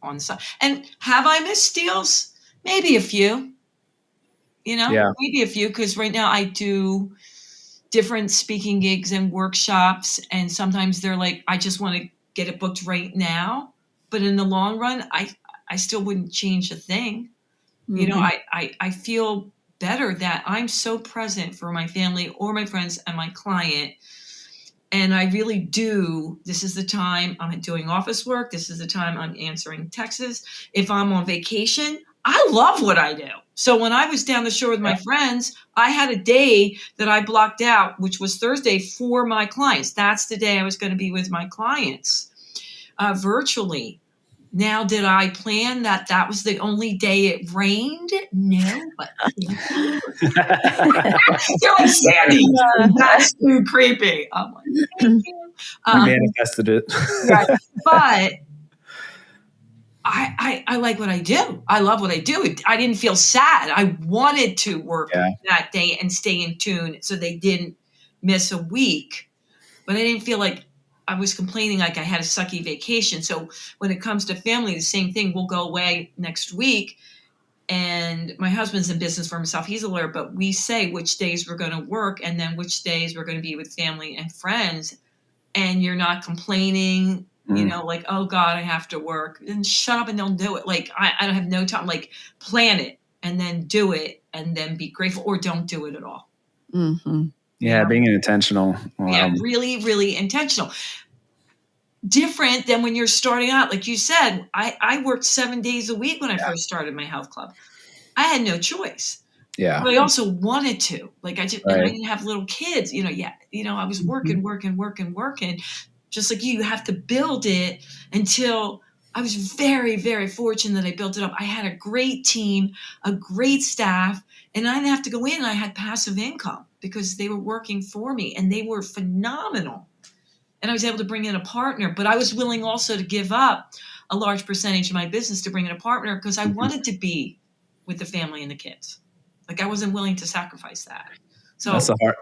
on the side. And have I missed deals? Maybe a few. Maybe a few, because right now I do different speaking gigs and workshops, and sometimes they're like, I just want to get it booked right now. But in the long run, I still wouldn't change a thing. I feel better that I'm so present for my family or my friends and my client. And I really do. This is the time I'm doing office work. This is the time I'm answering texts. If I'm on vacation, I love what I do. So when I was down the shore with my friends, I had a day that I blocked out, which was Thursday, for my clients. That's the day I was going to be with my clients virtually. Now, did I plan that was the only day it rained? No, but they're like, Sandy, that's too creepy. I'm like, thank you. Manifested it. Right. But I like what I do. I love what I do. I didn't feel sad. I wanted to work that day and stay in tune so they didn't miss a week. But I didn't feel like I was complaining like I had a sucky vacation. So when it comes to family, the same thing. We'll go away next week. And my husband's in business for himself. He's a lawyer, but we say which days we're going to work and then which days we're going to be with family and friends. And you're not complaining, like, oh God, I have to work. Then shut up and don't do it. Like, I don't have no time. Like, plan it and then do it. and then be grateful, or don't do it at all. Mm-hmm. Yeah, being intentional. Yeah, really, really intentional. Different than when you're starting out. Like you said, I worked 7 days a week when I first started my health club. I had no choice. Yeah. But I also wanted to. Like and I Right. didn't have little kids. I was working. Just like you have to build it until I was very, very fortunate that I built it up. I had a great team, a great staff, and I didn't have to go in. I had passive income because they were working for me, and they were phenomenal. And I was able to bring in a partner, but I was willing also to give up a large percentage of my business to bring in a partner because I wanted to be with the family and the kids. Like I wasn't willing to sacrifice that. So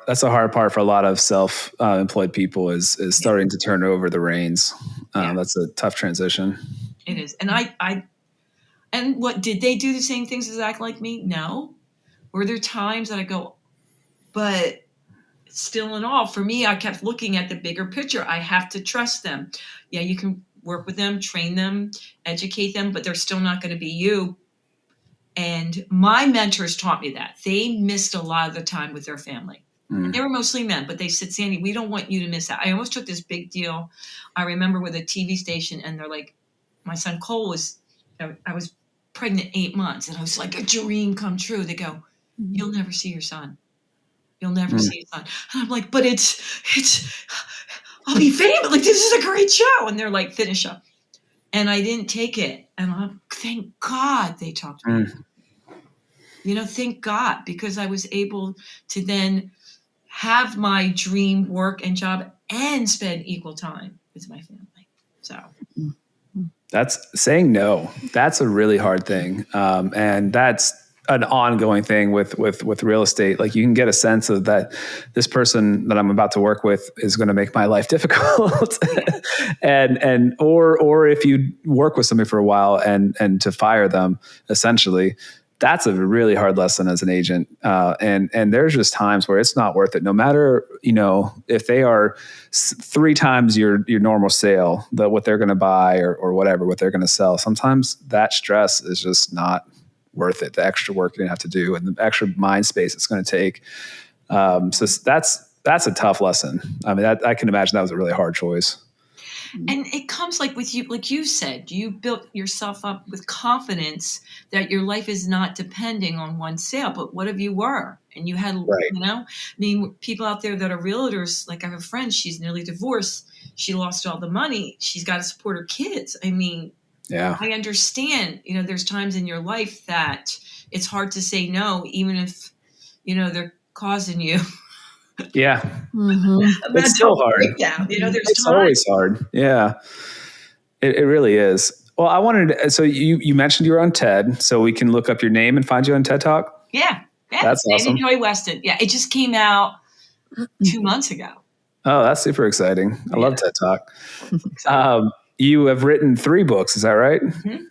that's a hard part for a lot of self-employed people is starting to turn over the reins. That's a tough transition. It is. And and what, did they do the same things as act like me? No. Were there times that I go, but still in all, for me, I kept looking at the bigger picture. I have to trust them. Yeah, you can work with them, train them, educate them, but they're still not going to be you. And my mentors taught me that. They missed a lot of the time with their family. They were mostly men, but they said, Sandy, we don't want you to miss that. I almost took this big deal. I remember with a TV station, and they're like, my son Cole I was pregnant 8 months, and I was like, a dream come true. They go, you'll never see your son. You'll never see your son. And I'm like, but it's, I'll be famous. Like, this is a great show. And they're like, finish up. And I didn't take it. And thank God they talked to me. Thank God, because I was able to then have my dream work and job and spend equal time with my family. So that's saying no. That's a really hard thing. And that's an ongoing thing with real estate. Like you can get a sense of that this person that I'm about to work with is going to make my life difficult. or if you work with somebody for a while and to fire them, essentially, that's a really hard lesson as an agent. And there's just times where it's not worth it. No matter, if they are 3 times your normal sale, what they're going to buy or whatever, what they're going to sell, sometimes that stress is just not worth it. The extra work you're gonna have to do and the extra mind space it's going to take. So that's a tough lesson. I mean, I can imagine that was a really hard choice. And it comes like with you, like you said, you built yourself up with confidence that your life is not depending on one sale, but what if you were? And you had, people out there that are realtors, like I have a friend, she's nearly divorced. She lost all the money. She's got to support her kids. I mean, yeah, I understand, there's times in your life that it's hard to say no, even if, they're causing you. Yeah. It's still hard. It's always hard. Yeah, it really is. Well, so you mentioned you were on TED, so we can look up your name and find you on TED Talk. Yeah. That's awesome. Sandy Joy Weston. Yeah. It just came out 2 months ago. Oh, that's super exciting. I love TED Talk. You have written 3 books. Is that right? Mm-hmm.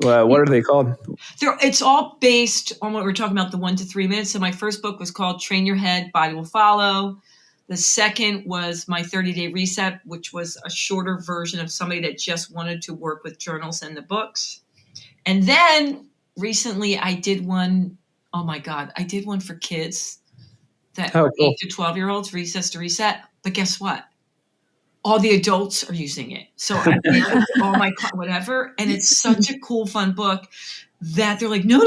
What are they called? It's all based on what we're talking about, the 1 to 3 minutes. So my first book was called Train Your Head, Body Will Follow. The second was my 30-day reset, which was a shorter version of somebody that just wanted to work with journals and the books. And then recently I did one. Oh my God. I did one for kids that are 8 to 12-year-olds, Recess to Reset. But guess what? All the adults are using it. So I did all my whatever. And it's such a cool, fun book that they're like, no,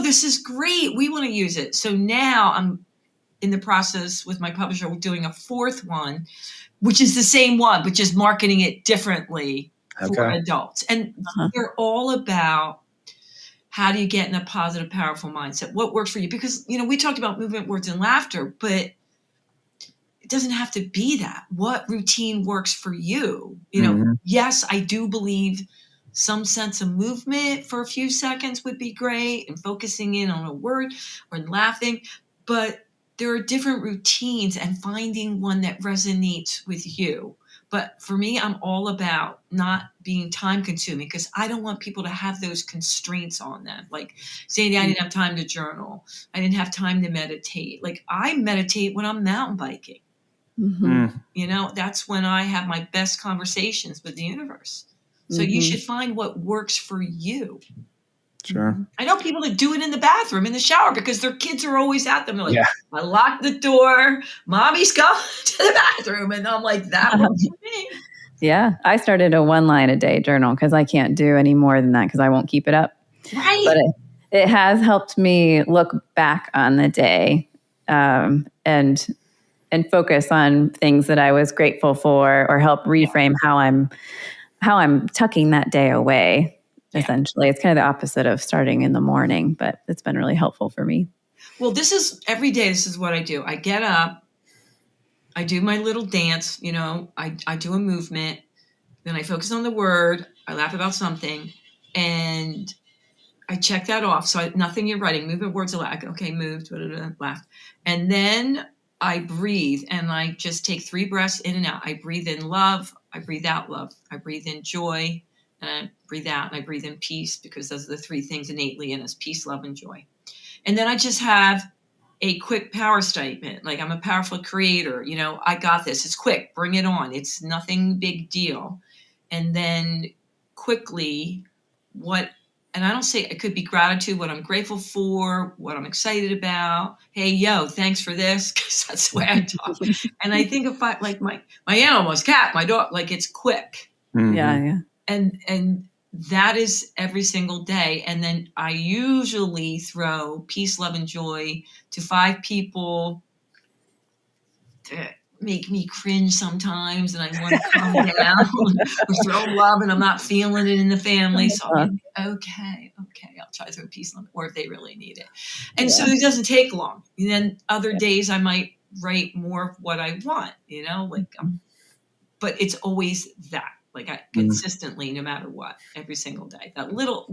this is great. We want to use it. So now I'm in the process with my publisher. We're doing a 4th one, which is the same one, but just marketing it differently for adults. And they're all about how do you get in a positive, powerful mindset? What works for you? Because, we talked about movement, words, and laughter, but it doesn't have to be that. What routine works for you? Yes, I do believe some sense of movement for a few seconds would be great and focusing in on a word or laughing, but there are different routines and finding one that resonates with you. But for me, I'm all about not being time consuming because I don't want people to have those constraints on them. Like saying I didn't have time to journal. I didn't have time to meditate. Like I meditate when I'm mountain biking. That's when I have my best conversations with the universe. So you should find what works for you. Sure. I know people that do it in the bathroom, in the shower, because their kids are always at them. They're like, Yeah. I locked the door. Mommy's going to the bathroom. And I'm like, that works for me. Yeah. I started a 1 line a day journal because I can't do any more than that because I won't keep it up. Right. But it has helped me look back on the day and focus on things that I was grateful for, or help reframe how I'm tucking that day away. Essentially, it's kind of the opposite of starting in the morning, but it's been really helpful for me. Well, this is every day. This is what I do. I get up, I do my little dance, I do a movement, then I focus on the word, I laugh about something, and I check that off. So nothing you're writing, movement, words, aloud. Okay, moved, laughed. And then I breathe, and I just take 3 breaths in and out. I breathe in love, I breathe out love, I breathe in joy, and I breathe out, and I breathe in peace, because those are the 3 things innately in us: peace, love, and joy. And then I just have a quick power statement. Like, I'm a powerful creator. I got this. It's quick. Bring it on. It's nothing big deal. And then quickly, and I don't say it could be gratitude, what I'm grateful for, what I'm excited about. Hey, yo, thanks for this, because that's the way I talk. And I think if like my animals, cat, my dog, like, it's quick. Mm-hmm. Yeah. And that is every single day. And then I usually throw peace, love, and joy to 5 people that make me cringe sometimes, and I want to calm down, or throw love and I'm not feeling it in the family. So I'll be okay, I'll try to throw peace, love, or if they really need it. And so it doesn't take long. And then other days I might write more of what I want, but it's always that. Like, I consistently, no matter what, every single day, that little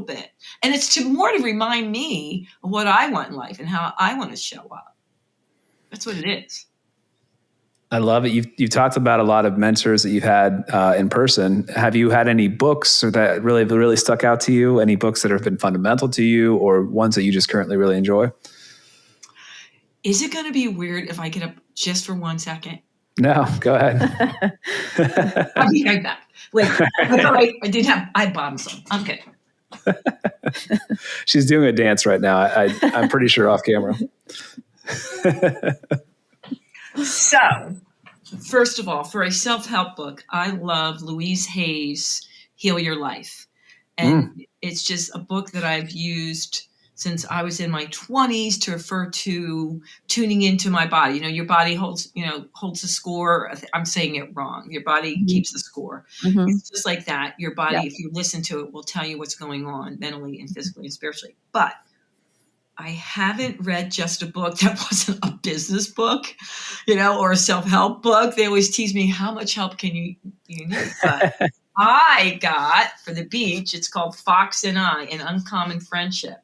bit. And it's more to remind me of what I want in life and how I want to show up. That's what it is. I love it. You've talked about a lot of mentors that you've had in person. Have you had any books or that really stuck out to you? Any books that have been fundamental to you, or ones that you just currently really enjoy? Is it going to be weird if I get up just for 1 second? No, go ahead. I'll be right back. Wait, I bombed some. I'm kidding. She's doing a dance right now. I'm pretty sure off camera. So, first of all, for a self-help book, I love Louise Hay's Heal Your Life. And it's just a book that I've used since I was in my 20s to refer to tuning into my body. Your body holds the score. I'm saying it wrong. Your body keeps the score. Mm-hmm. It's just like that. Your body, if you listen to it, will tell you what's going on mentally and physically and spiritually. But I haven't read just a book that wasn't a business book, or a self-help book. They always tease me, how much help can you need? But I got, for the beach, it's called Fox and I, An Uncommon Friendship.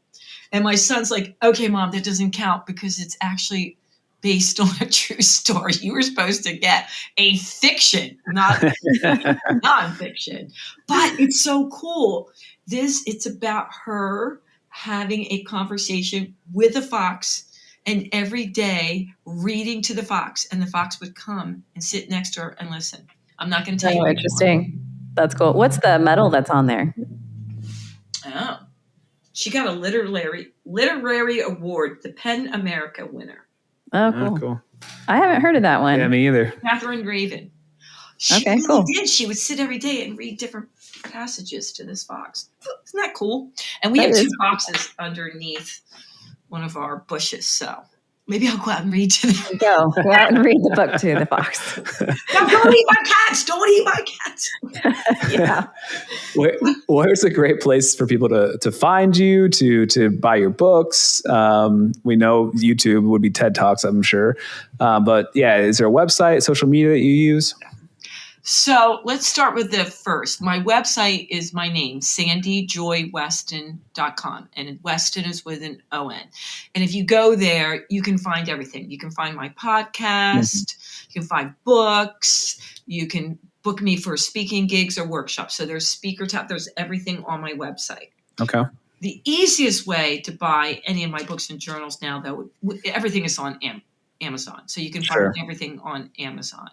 And my son's like, okay, Mom, that doesn't count because it's actually based on a true story. You were supposed to get a fiction, not nonfiction. But it's so cool. It's about her having a conversation with a fox, and every day reading to the fox, and the fox would come and sit next to her and listen. I'm not going to tell you. Oh, interesting. That's cool. What's the medal that's on there? Oh. She got a literary award, the PEN America winner. Oh, cool. I haven't heard of that one. Yeah, me either. Catherine Graven. Cool. Did. She would sit every day and read different passages to this fox. Isn't that cool? And we have 2 foxes underneath one of our bushes, so maybe I'll go out and read to them. Go out and read the book to the fox. No, don't eat my cats! Don't eat my cats! Yeah. Where's a great place for people to find you, to buy your books? We know YouTube would be TED Talks, I'm sure. But yeah, is there a website, social media that you use? So let's start with the first. My website is my name, sandyjoyweston.com. And Weston is with an O-N. And if you go there, you can find everything. You can find my podcast. You can find books. You can book me for speaking gigs or workshops. So there's speaker tab. There's everything on my website. Okay. The easiest way to buy any of my books and journals now, though, everything is on Amazon. So you can find everything on Amazon.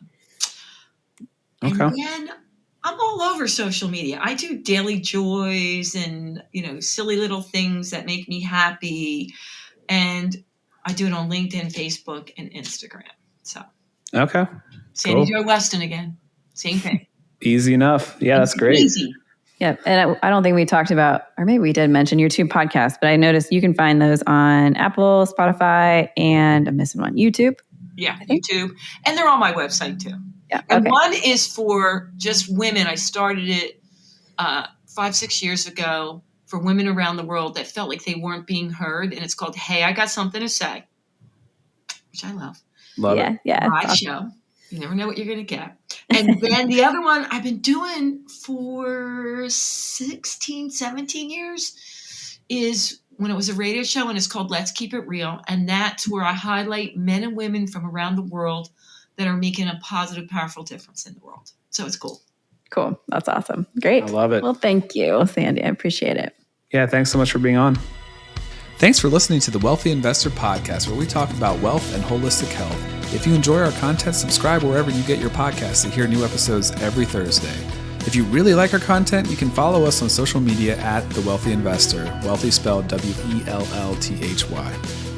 And then I'm all over social media. I do daily joys and, silly little things that make me happy. And I do it on LinkedIn, Facebook, and Instagram. So, Okay. Sandy Joy Weston again. Same thing. Easy enough. Yeah, that's great. Easy. Yep. And I don't think we talked about, or maybe we did mention your 2 podcasts, but I noticed you can find those on Apple, Spotify, and I'm missing one, YouTube. Yeah, YouTube. And they're on my website too. Yeah. And one is for just women. I started it 5-6 years ago for women around the world that felt like they weren't being heard. And it's called Hey, I Got Something to Say, which I love. Love it. Yeah. Live show. You never know what you're going to get. And then the other one I've been doing for 16, 17 years is when it was a radio show, and it's called Let's Keep It Real. And that's where I highlight men and women from around the world that are making a positive, powerful difference in the world. So it's cool. Cool. That's awesome. Great. I love it. Well, thank you, Sandy. I appreciate it. Yeah, thanks so much for being on. Thanks for listening to the Wealthy Investor Podcast, where we talk about wealth and holistic health. If you enjoy our content, subscribe wherever you get your podcasts to hear new episodes every Thursday. If you really like our content, you can follow us on social media at The Wealthy Investor, wealthy spelled WELLTHY.